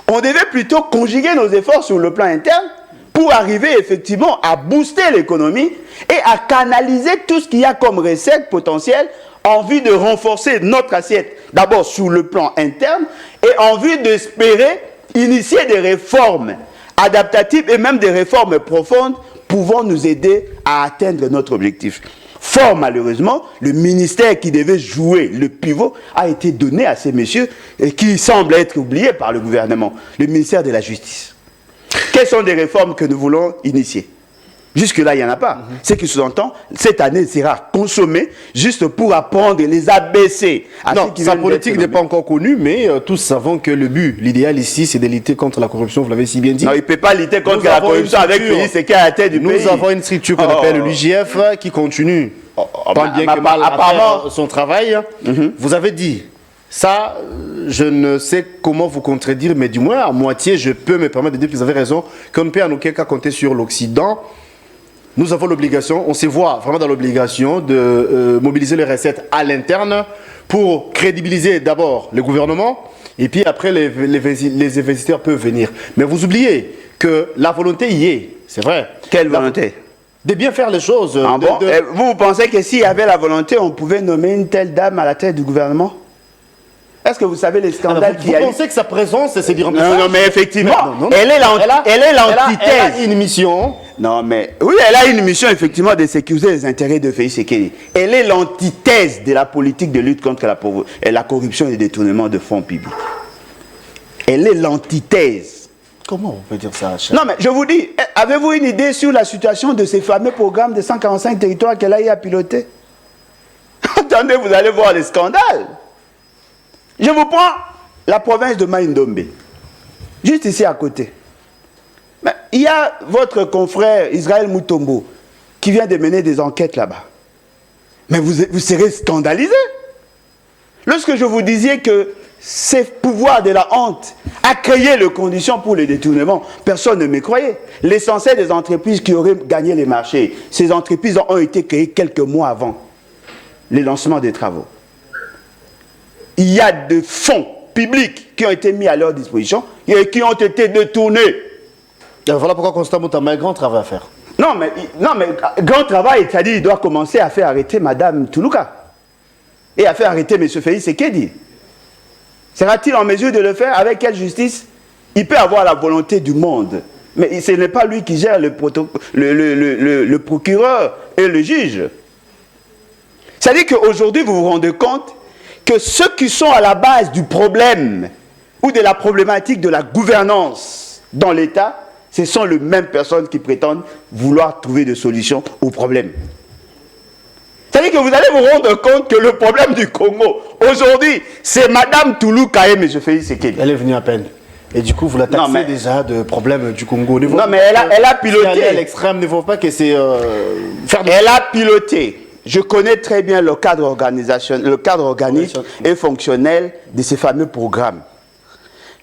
[SPEAKER 1] On devait plutôt conjuguer nos efforts sur le plan interne pour arriver effectivement à booster l'économie et à canaliser tout ce qu'il y a comme recette potentielle en vue de renforcer notre assiette, d'abord sur le plan interne et en vue d'espérer initier des réformes adaptatives et même des réformes profondes pouvant nous aider à atteindre notre objectif. Fort malheureusement, le ministère qui devait jouer le pivot a été donné à ces messieurs et qui semble être oublié par le gouvernement, le ministère de la Justice. Quelles sont les réformes que nous voulons initier? Jusque-là, il n'y en a pas. Ce qui sous-entend, cette année sera consommée juste pour apprendre les ABC.
[SPEAKER 2] Non, sa politique n'est pas encore connue, mais tous savons que le but, l'idéal ici, c'est de lutter contre la corruption, vous l'avez si bien dit.
[SPEAKER 1] Non, il ne peut pas lutter contre la corruption avec Félix Sekei à la tête du pays.
[SPEAKER 2] Nous avons une structure qu'on appelle l'UJF qui continue, tant bien que mal, à faire son travail. Vous avez dit, ça, je ne sais comment vous contredire, mais du moins, à moitié, je peux me permettre de dire que vous avez raison, qu'on ne peut en aucun cas compter sur l'Occident. Nous avons l'obligation, on se voit vraiment dans l'obligation de mobiliser les recettes à l'interne pour crédibiliser d'abord le gouvernement et puis après les investisseurs peuvent venir. Mais vous oubliez que la volonté y est, c'est vrai.
[SPEAKER 1] Quelle volonté?
[SPEAKER 2] De bien faire les choses.
[SPEAKER 1] Ah bon? Vous pensez que s'il y avait la volonté, on pouvait nommer une telle dame à la tête du gouvernement? Est-ce que vous savez les scandales qu'il y a eu?
[SPEAKER 2] Vous pensez que sa présence, c'est dire
[SPEAKER 1] non, mais effectivement, elle est l'antithèse.
[SPEAKER 2] Elle a une mission.
[SPEAKER 1] Non, mais oui, elle a une mission effectivement de sécuriser les intérêts de Félix Sekei. Elle est l'antithèse de la politique de lutte contre la corruption et le détournement de fonds publics. Elle est l'antithèse.
[SPEAKER 2] Comment on peut dire ça, chef?
[SPEAKER 1] Non, mais je vous dis, avez-vous une idée sur la situation de ces fameux programmes de 145 territoires qu'elle a eu à piloter? Attendez, vous allez voir les scandales. Je vous prends la province de Mai-Ndombe, juste ici à côté. Mais il y a votre confrère Israël Mutombo qui vient de mener des enquêtes là-bas. Mais vous serez scandalisé. Lorsque je vous disais que ces pouvoirs de la honte a créé les conditions pour le détournement, personne ne me croyait. L'essentiel des entreprises qui auraient gagné les marchés, ces entreprises ont été créées quelques mois avant le lancement des travaux. Il y a des fonds publics qui ont été mis à leur disposition et qui ont été détournés.
[SPEAKER 2] Et voilà pourquoi Constant Moutama a un grand travail à faire.
[SPEAKER 1] Non, mais grand travail, c'est-à-dire il doit commencer à faire arrêter Mme Toulouka et à faire arrêter M. Félix Sekei. Sera-t-il en mesure de le faire? Avec quelle justice? Il peut avoir la volonté du monde, mais ce n'est pas lui qui gère le procureur et le juge. C'est-à-dire qu'aujourd'hui, vous vous rendez compte que ceux qui sont à la base du problème ou de la problématique de la gouvernance dans l'État, ce sont les mêmes personnes qui prétendent vouloir trouver des solutions aux problèmes. C'est-à-dire que vous allez vous rendre compte que le problème du Congo, aujourd'hui, c'est Mme Toulouka et M. Félix Tshisekedi.
[SPEAKER 2] Elle est venue à peine. Et du coup, vous la taxez déjà de problème du Congo.
[SPEAKER 1] Non, mais elle a piloté.
[SPEAKER 2] Si à l'extrême, ne faut pas que c'est...
[SPEAKER 1] Elle a piloté. Je connais très bien le cadre organisationnel, le cadre organique et fonctionnel de ces fameux programmes.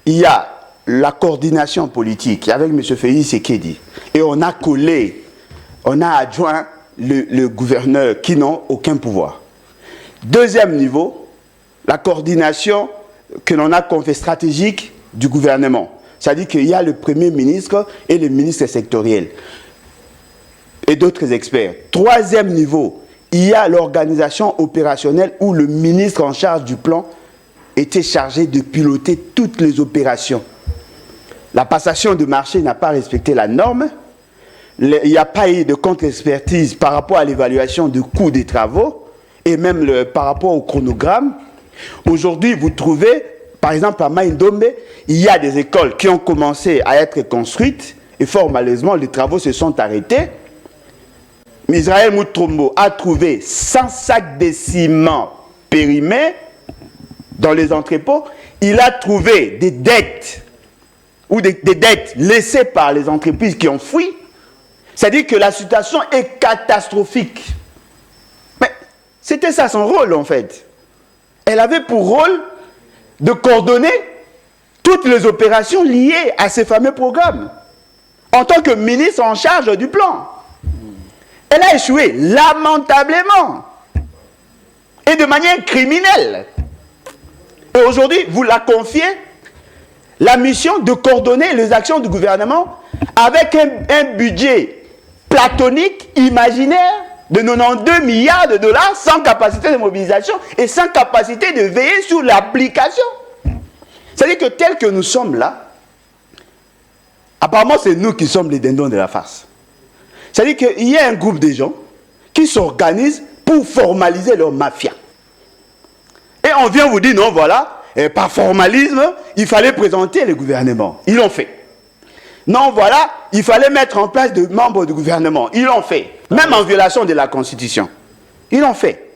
[SPEAKER 1] Il y a la coordination politique avec M. Félix Tshisekedi. Et on a collé, on a adjoint le gouverneur qui n'ont aucun pouvoir. Deuxième niveau, la coordination que l'on a confiée stratégique du gouvernement. C'est-à-dire qu'il y a le Premier ministre et le ministre sectoriel et d'autres experts. Troisième niveau, il y a l'organisation opérationnelle où le ministre en charge du plan était chargé de piloter toutes les opérations. La passation de marché n'a pas respecté la norme. Il n'y a pas eu de contre-expertise par rapport à l'évaluation du coût des travaux et même par rapport au chronogramme. Aujourd'hui, vous trouvez, par exemple, à Maïndombe, il y a des écoles qui ont commencé à être construites et fort malheureusement, les travaux se sont arrêtés. Israël Moutrombo a trouvé 100 sacs de ciment périmés dans les entrepôts. Il a trouvé des dettes ou des dettes laissées par les entreprises qui ont fui. C'est-à-dire que la situation est catastrophique. Mais c'était ça son rôle en fait. Elle avait pour rôle de coordonner toutes les opérations liées à ces fameux programmes. En tant que ministre en charge du plan. Elle a échoué lamentablement. Et de manière criminelle. Et aujourd'hui, vous la confiez la mission de coordonner les actions du gouvernement avec un budget platonique, imaginaire, de 92 milliards de dollars sans capacité de mobilisation et sans capacité de veiller sur l'application. C'est-à-dire que tel que nous sommes là, apparemment c'est nous qui sommes les dindons de la farce. C'est-à-dire qu'il y a un groupe de gens qui s'organisent pour formaliser leur mafia. Et on vient vous dire, non, voilà, par formalisme, il fallait présenter le gouvernement. Ils l'ont fait. Non, voilà, il fallait mettre en place des membres du gouvernement. Ils l'ont fait. Même en violation de la Constitution. Ils l'ont fait.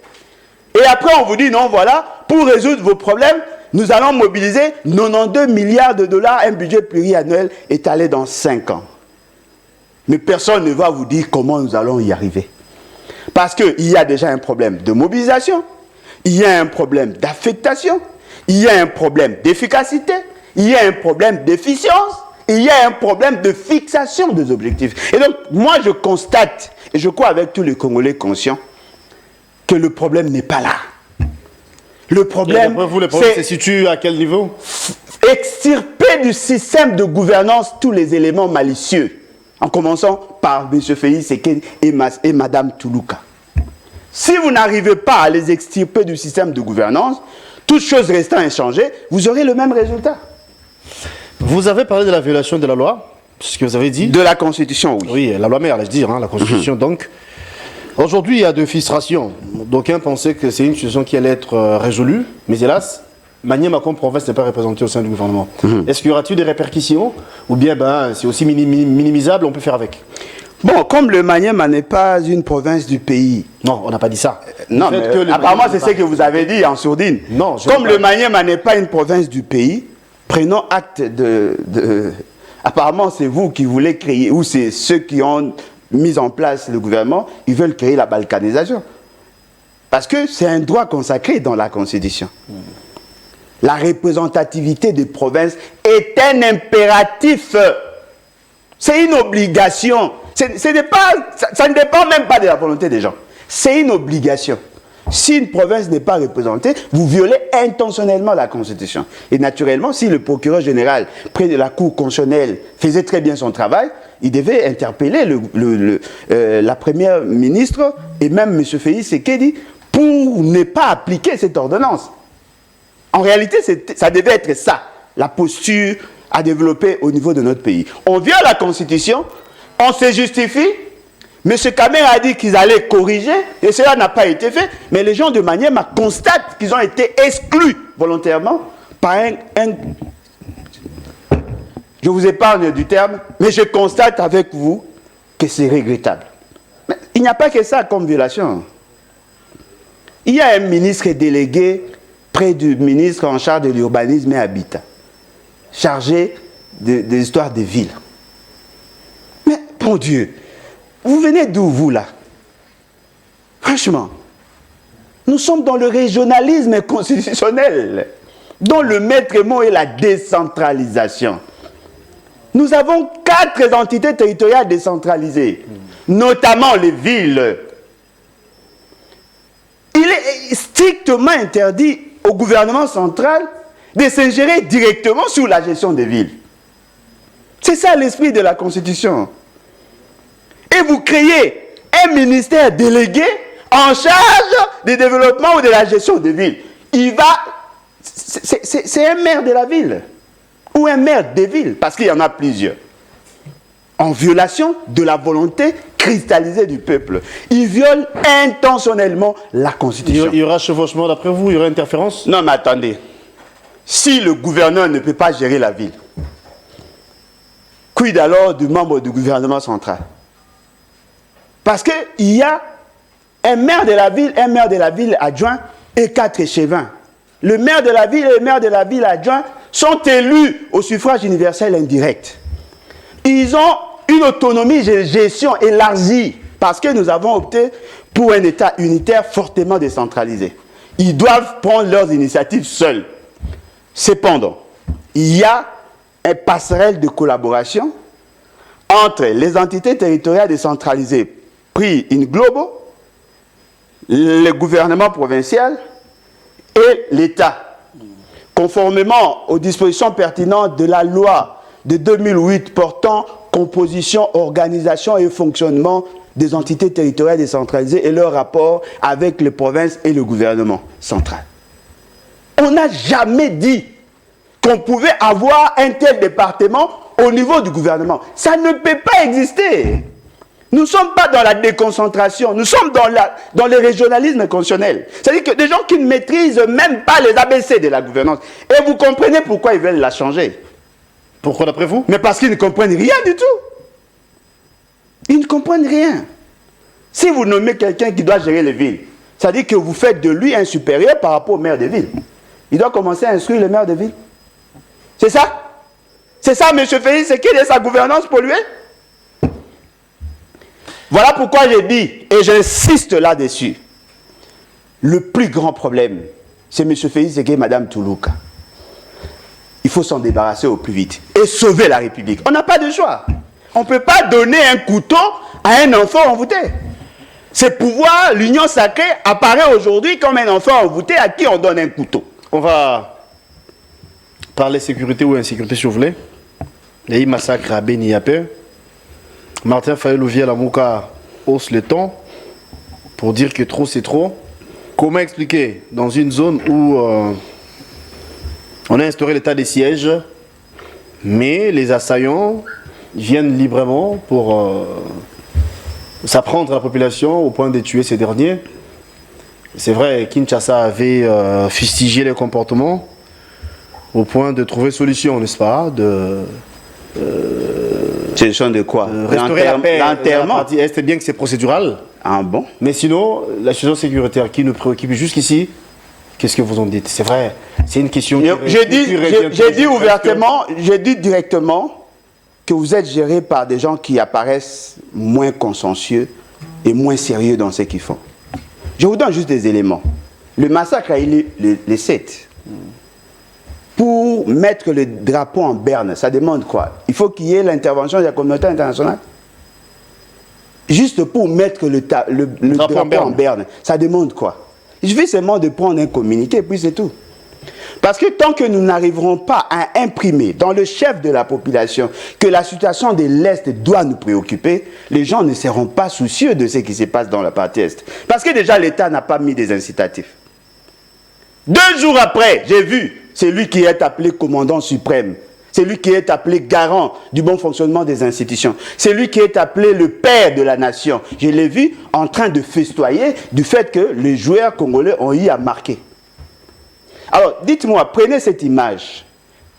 [SPEAKER 1] Et après, on vous dit, non, voilà, pour résoudre vos problèmes, nous allons mobiliser 92 milliards de dollars, un budget pluriannuel étalé dans 5 ans. Mais personne ne va vous dire comment nous allons y arriver. Parce qu'il y a déjà un problème de mobilisation, il y a un problème d'affectation, il y a un problème d'efficacité, il y a un problème d'efficience, il y a un problème de fixation des objectifs. Et donc, moi, je constate, et je crois avec tous les Congolais conscients, que le problème n'est pas là. Le problème,
[SPEAKER 2] se situe à quel niveau?
[SPEAKER 1] Extirper du système de gouvernance tous les éléments malicieux. En commençant par M. Félix Tshisekedi et Mme Toulouka. Si vous n'arrivez pas à les extirper du système de gouvernance, toutes choses restant inchangées, vous aurez le même résultat.
[SPEAKER 2] Vous avez parlé de la violation de la loi, c'est ce que vous avez dit.
[SPEAKER 1] De la Constitution, oui.
[SPEAKER 2] Oui, la loi mère, allais-je dire, hein, la Constitution. Donc, aujourd'hui, il y a de frustrations. D'aucuns pensaient que c'est une situation qui allait être résolue, mais hélas, Maniema comme province n'est pas représentée au sein du gouvernement. Est-ce qu'il y aura-t-il des répercussions? Ou bien c'est aussi minimisable, on peut faire avec?
[SPEAKER 1] Bon, comme le Maniema n'est pas une province du pays.
[SPEAKER 2] Non, on n'a pas dit ça.
[SPEAKER 1] Non, mais apparemment c'est ce que vous avez dit en sourdine.
[SPEAKER 2] Non,
[SPEAKER 1] comme le Maniema n'est pas une province du pays, prenons acte apparemment c'est vous qui voulez créer, ou c'est ceux qui ont mis en place le gouvernement, ils veulent créer la balkanisation. Parce que c'est un droit consacré dans la Constitution. La représentativité des provinces est un impératif. C'est une obligation. Ça ne dépend même pas de la volonté des gens. C'est une obligation. Si une province n'est pas représentée, vous violez intentionnellement la Constitution. Et naturellement, si le procureur général près de la Cour constitutionnelle faisait très bien son travail, il devait interpeller la première ministre et même M. Félix Tshisekedi pour ne pas appliquer cette ordonnance. En réalité, ça devait être ça, la posture à développer au niveau de notre pays. On viole la Constitution, on se justifie, M. Kamer a dit qu'ils allaient corriger, et cela n'a pas été fait, mais les gens de Maniema constatent qu'ils ont été exclus volontairement par je vous épargne du terme, mais je constate avec vous que c'est regrettable. Mais il n'y a pas que ça comme violation. Il y a un ministre délégué près du ministre en charge de l'urbanisme et habitat, chargé des histoires de villes. Mais, bon Dieu, vous venez d'où, vous, là? Franchement, nous sommes dans le régionalisme constitutionnel, dont le maître mot est la décentralisation. Nous avons 4 entités territoriales décentralisées, notamment les villes. Il est strictement interdit au gouvernement central de s'ingérer directement sur la gestion des villes. C'est ça l'esprit de la Constitution. Et vous créez un ministère délégué en charge du développement ou de la gestion des villes. Il va... C'est un maire de la ville. Ou un maire des villes, parce qu'il y en a plusieurs. En violation de la volonté cristallisée du peuple. Il viole intentionnellement la Constitution.
[SPEAKER 2] Il y aura chevauchement d'après vous? Il y aura interférence?
[SPEAKER 1] Non, mais attendez. Si le gouverneur ne peut pas gérer la ville, quid alors du membre du gouvernement central? Parce qu'il y a un maire de la ville adjoint et 4 échevins. Le maire de la ville et le maire de la ville adjoint sont élus au suffrage universel indirect. Ils ont une autonomie de gestion élargie parce que nous avons opté pour un État unitaire fortement décentralisé. Ils doivent prendre leurs initiatives seuls. Cependant, il y a un passerelle de collaboration entre les entités territoriales décentralisées pris in globo, le gouvernement provincial et l'État, conformément aux dispositions pertinentes de la loi de 2008 portant composition, organisation et fonctionnement des entités territoriales décentralisées et leur rapport avec les provinces et le gouvernement central. On n'a jamais dit qu'on pouvait avoir un tel département au niveau du gouvernement. Ça ne peut pas exister. Nous ne sommes pas dans la déconcentration, nous sommes dans le régionalisme constitutionnel. C'est-à-dire que des gens qui ne maîtrisent même pas les ABC de la gouvernance. Et vous comprenez pourquoi ils veulent la changer.
[SPEAKER 2] Pourquoi d'après vous?
[SPEAKER 1] Mais parce qu'ils ne comprennent rien du tout. Ils ne comprennent rien. Si vous nommez quelqu'un qui doit gérer les villes, ça veut dire que vous faites de lui un supérieur par rapport au maire de ville. Il doit commencer à instruire le maire de ville. C'est ça? C'est ça, M. Félix, c'est qu'il est sa gouvernance polluée? Voilà pourquoi j'ai dit, et j'insiste là-dessus, le plus grand problème, c'est M. Félix et Mme Toulouka. Il faut s'en débarrasser au plus vite et sauver la République. On n'a pas de choix. On ne peut pas donner un couteau à un enfant envoûté. C'est pouvoir, l'union sacrée apparaît aujourd'hui comme un enfant envoûté à qui on donne un couteau.
[SPEAKER 2] On va parler sécurité ou insécurité si vous voulez. Il y a eu massacre à Beni-Yapé. Martin Fayoulouvier la Mouka hausse le ton pour dire que trop c'est trop. Comment expliquer dans une zone où on a instauré l'état des sièges, mais les assaillants viennent librement pour s'apprendre à la population au point de tuer ces derniers? C'est vrai, Kinshasa avait fustigé les comportements au point de trouver solution, n'est-ce pas?
[SPEAKER 1] Solution de quoi?
[SPEAKER 2] Restaurer la paix.
[SPEAKER 1] L'enterrement.
[SPEAKER 2] Est-ce bien que c'est procédural?
[SPEAKER 1] Ah bon?
[SPEAKER 2] Mais sinon, la situation sécuritaire qui nous préoccupe jusqu'ici, qu'est-ce que vous en dites? C'est vrai, c'est une question
[SPEAKER 1] J'ai dit ouvertement, j'ai dit directement que vous êtes géré par des gens qui apparaissent moins consciencieux et moins sérieux dans ce qu'ils font. Je vous donne juste des éléments. Le massacre a eu les 7. Pour mettre le drapeau en berne, ça demande quoi? Il faut qu'il y ait l'intervention de la communauté internationale. Juste pour mettre le drapeau en berne, ça demande quoi? Il suffit seulement de prendre un communiqué et puis c'est tout. Parce que tant que nous n'arriverons pas à imprimer dans le chef de la population que la situation de l'Est doit nous préoccuper, les gens ne seront pas soucieux de ce qui se passe dans la partie Est. Parce que déjà l'État n'a pas mis des incitatifs. 2 jours après, j'ai vu, c'est lui qui est appelé commandant suprême C'est lui qui est appelé garant du bon fonctionnement des institutions. C'est lui qui est appelé le père de la nation. Je l'ai vu en train de festoyer du fait que les joueurs congolais ont eu à marquer. Alors, dites-moi, prenez cette image,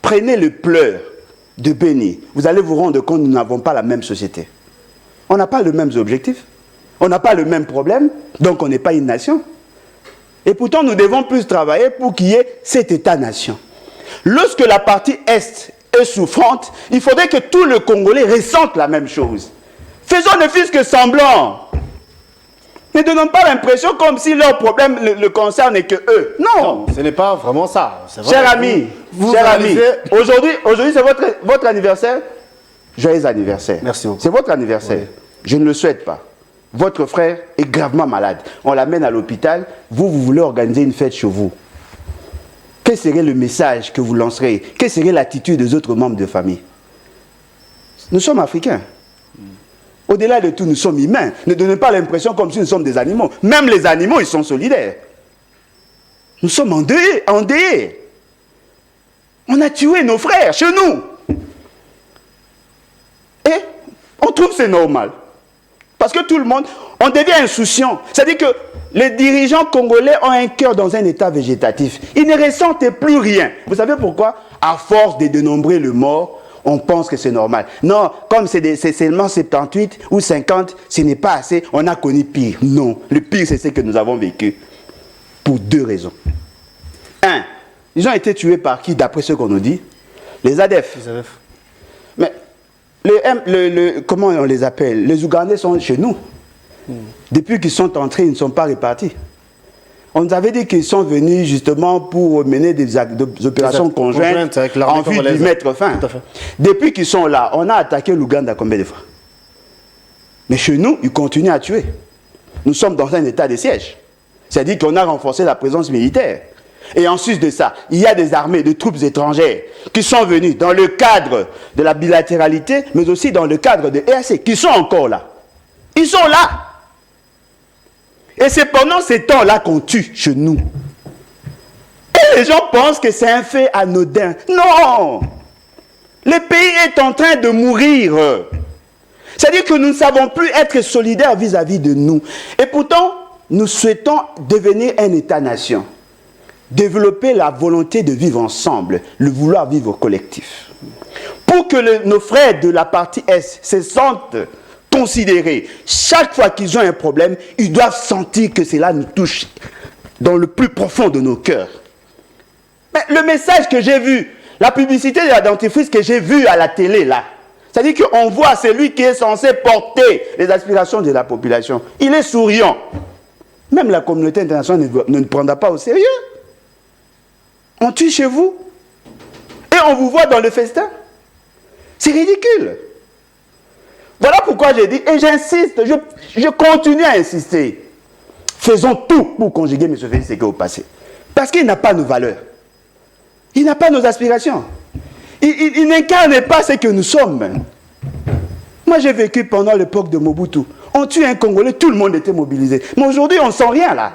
[SPEAKER 1] prenez le pleur de Béni. Vous allez vous rendre compte que nous n'avons pas la même société. On n'a pas les mêmes objectifs. On n'a pas le même problème, donc on n'est pas une nation. Et pourtant, nous devons plus travailler pour qu'il y ait cet État-nation. Lorsque la partie Est est souffrante, il faudrait que tout le Congolais ressente la même chose. Faisons ne fût-ce que semblant. Ne donnons pas l'impression comme si leur problème ne concerne que eux. Non,
[SPEAKER 2] ce n'est pas vraiment ça. Vrai.
[SPEAKER 1] Cher ami, aujourd'hui c'est votre anniversaire. Joyeux anniversaire.
[SPEAKER 2] Merci beaucoup.
[SPEAKER 1] C'est votre anniversaire. Oui. Je ne le souhaite pas. Votre frère est gravement malade. On l'amène à l'hôpital. Vous voulez organiser une fête chez vous. Quel serait le message que vous lancerez? Quelle serait l'attitude des autres membres de famille? Nous sommes africains. Au-delà de tout, nous sommes humains. Ne donnez pas l'impression comme si nous sommes des animaux. Même les animaux, ils sont solidaires. Nous sommes endeuillés. On a tué nos frères chez nous. Et on trouve que c'est normal. Parce que tout le monde, on devient insouciant. C'est-à-dire que les dirigeants congolais ont un cœur dans un état végétatif. Ils ne ressentent plus rien. Vous savez pourquoi? À force de dénombrer le mort, on pense que c'est normal. Non, comme c'est seulement 78 ou 50, ce n'est pas assez. On a connu pire. Non, le pire, c'est ce que nous avons vécu. Pour deux raisons. Un, ils ont été tués par qui, d'après ce qu'on nous dit? Les ADF.
[SPEAKER 2] Les ADF.
[SPEAKER 1] Mais comment on les appelle? Les Ougandais sont chez nous. Depuis qu'ils sont entrés, ils ne sont pas répartis. On nous avait dit qu'ils sont venus justement pour mener des opérations conjointes en vue d'y mettre fin. Depuis qu'ils sont là, on a attaqué l'Ouganda combien de fois? Mais chez nous, ils continuent à tuer. Nous sommes dans un état de siège. C'est-à-dire qu'on a renforcé la présence militaire. Et en sus de ça, il y a des armées de troupes étrangères qui sont venues dans le cadre de la bilatéralité, mais aussi dans le cadre de EAC, qui sont encore là. Ils sont là. Et c'est pendant ces temps-là qu'on tue chez nous. Et les gens pensent que c'est un fait anodin. Non! Le pays est en train de mourir. C'est-à-dire que nous ne savons plus être solidaires vis-à-vis de nous. Et pourtant, nous souhaitons devenir un État-nation. Développer la volonté de vivre ensemble, le vouloir vivre collectif. Pour que nos frères de la partie Est se sentent considérés, chaque fois qu'ils ont un problème, ils doivent sentir que cela nous touche dans le plus profond de nos cœurs. Mais le message que j'ai vu, la publicité de la dentifrice que j'ai vue à la télé là, c'est-à-dire qu'on voit celui qui est censé porter les aspirations de la population. Il est souriant. Même la communauté internationale ne le prendra pas au sérieux. On tue chez vous et on vous voit dans le festin. C'est ridicule. Voilà pourquoi j'ai dit, et j'insiste, je continue à insister. Faisons tout pour conjuguer M. Félix Séké au passé. Parce qu'il n'a pas nos valeurs. Il n'a pas nos aspirations. Il n'incarne pas ce que nous sommes. Moi, j'ai vécu pendant l'époque de Mobutu. On tue un Congolais, tout le monde était mobilisé. Mais aujourd'hui, on ne sent rien là.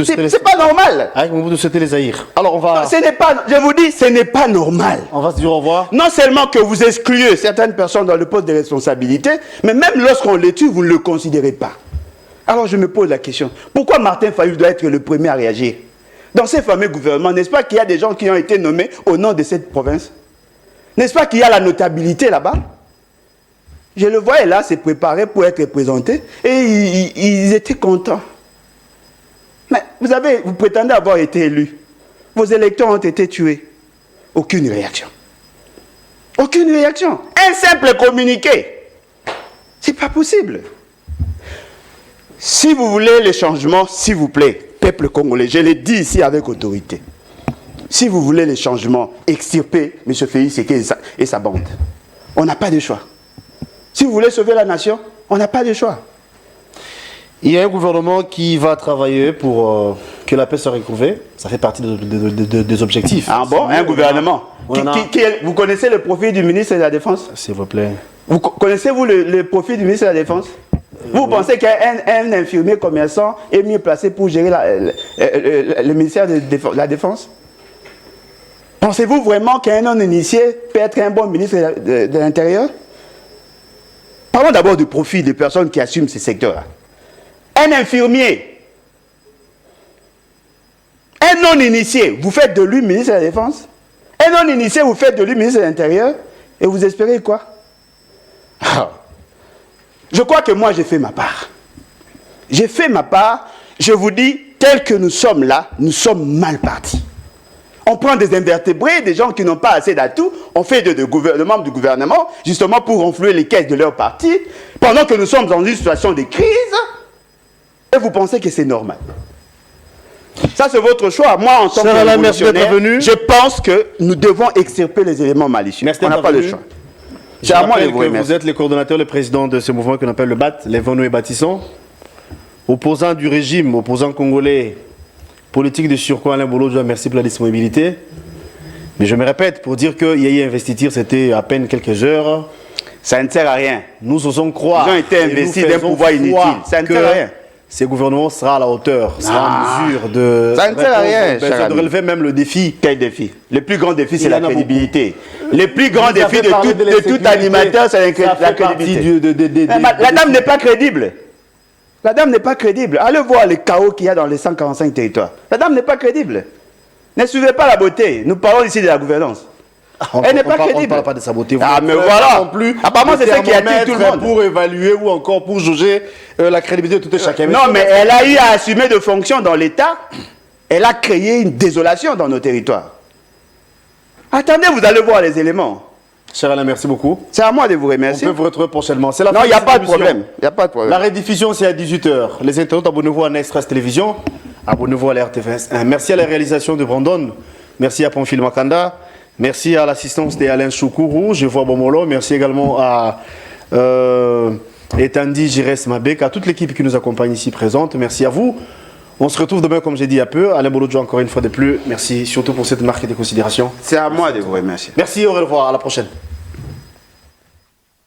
[SPEAKER 1] C'est pas normal.
[SPEAKER 2] Avec Mobutu, c'était les Zaïre. Alors on va...
[SPEAKER 1] Non, je vous dis, ce n'est pas normal.
[SPEAKER 2] On va se dire au revoir.
[SPEAKER 1] Non seulement que vous excluez certaines personnes dans le poste de responsabilité, mais même lorsqu'on les tue, vous ne le considérez pas. Alors je me pose la question, pourquoi Martin Fayulu doit être le premier à réagir? Dans ces fameux gouvernements, n'est-ce pas qu'il y a des gens qui ont été nommés au nom de cette province? N'est-ce pas qu'il y a la notabilité là-bas? Je le voyais là, se préparer pour être présenté, et ils étaient contents. Mais vous prétendez avoir été élu. Vos électeurs ont été tués. Aucune réaction. Aucune réaction. Un simple communiqué. C'est pas possible. Si vous voulez les changements, s'il vous plaît, peuple congolais, je l'ai dit ici avec autorité. Si vous voulez les changements, extirpez M. Félix Séké et sa bande. On n'a pas de choix. Si vous voulez sauver la nation, on n'a pas de choix.
[SPEAKER 2] Il y a un gouvernement qui va travailler pour que la paix soit retrouvée. Ça fait partie des objectifs.
[SPEAKER 1] Ah bon, un gouvernement. Vous connaissez le profil du ministre de la Défense?
[SPEAKER 2] S'il vous plaît.
[SPEAKER 1] Connaissez-vous le profil du ministre de la Défense? Vous pensez qu'un infirmier commerçant est mieux placé pour gérer le ministère de la Défense? Pensez-vous vraiment qu'un non-initié peut être un bon ministre de l'Intérieur? Parlons d'abord du profit des personnes qui assument ces secteurs-là. Un infirmier, un non-initié, vous faites de lui ministre de la Défense? Un non-initié, vous faites de lui ministre de l'Intérieur? Et vous espérez quoi? Je crois que moi, j'ai fait ma part. J'ai fait ma part. Je vous dis, tel que nous sommes là, nous sommes mal partis. On prend des invertébrés, des gens qui n'ont pas assez d'atouts, on fait de membres du gouvernement, justement pour renflouer les caisses de leur parti, pendant que nous sommes dans une situation de crise, et vous pensez que c'est normal. Ça, c'est votre choix. Moi, en tant que révolutionnaire, je pense que nous devons extirper les éléments malicieux.
[SPEAKER 2] Merci
[SPEAKER 1] on n'a pas le choix.
[SPEAKER 2] Je rappelle que vous êtes le coordonnateur, le président de ce mouvement qu'on appelle le BAT, les Vaunou et Bâtissons, opposant du régime, opposant congolais, politique de surcroît. Alain Bolodjoa, merci pour la disponibilité. Mais je me répète, pour dire que Yaya Investiture, c'était à peine quelques heures.
[SPEAKER 1] Ça ne sert à rien.
[SPEAKER 2] Nous osons croire.
[SPEAKER 1] Ils ont été investis d'un pouvoir inutile. Ça ne sert à rien.
[SPEAKER 2] Ce gouvernement sera à la hauteur, sera en mesure de,
[SPEAKER 1] ça ne sert à rien,
[SPEAKER 2] de relever même le défi.
[SPEAKER 1] Quel défi? Le plus grand défi, c'est la crédibilité. Le plus grand défi de tout animateur, c'est la crédibilité. La dame n'est pas crédible. La dame n'est pas crédible. Allez voir le chaos qu'il y a dans les 145 territoires. La dame n'est pas crédible. Ne suivez pas la beauté. Nous parlons ici de la gouvernance. Elle n'est pas crédible. On ne
[SPEAKER 2] parle pas de sa beauté.
[SPEAKER 1] Ah, mais voilà.
[SPEAKER 2] Non plus.
[SPEAKER 1] Apparemment, c'est ça qui attire tout le monde.
[SPEAKER 2] Pour évaluer ou encore pour juger la crédibilité de tout et chacun.
[SPEAKER 1] Non, mais elle a eu à assumer de fonctions dans l'État. Elle a créé une désolation dans nos territoires. Attendez, vous allez voir les éléments.
[SPEAKER 2] Cher Alain, merci beaucoup.
[SPEAKER 1] C'est à moi de vous remercier.
[SPEAKER 2] On peut vous retrouver prochainement.
[SPEAKER 1] Non, il n'y a pas de problème. Il n'y a pas de problème.
[SPEAKER 2] La rediffusion, c'est à 18h. Les internautes, abonnez-vous à Nextras Télévision. Abonnez-vous à la RTV1. Merci à la réalisation de Brandon. Merci à Pamphile Makanda. Merci à l'assistance d'Alain Choukourou. Je vois Bomolo. Merci également à Etandi Jires Mabek, à toute l'équipe qui nous accompagne ici présente. Merci à vous. On se retrouve demain, comme j'ai dit, un peu. Alain Bolodjoa, encore une fois de plus. Merci surtout pour cette marque de considération.
[SPEAKER 1] C'est à moi de vous remercier.
[SPEAKER 2] Merci, au revoir. À la prochaine.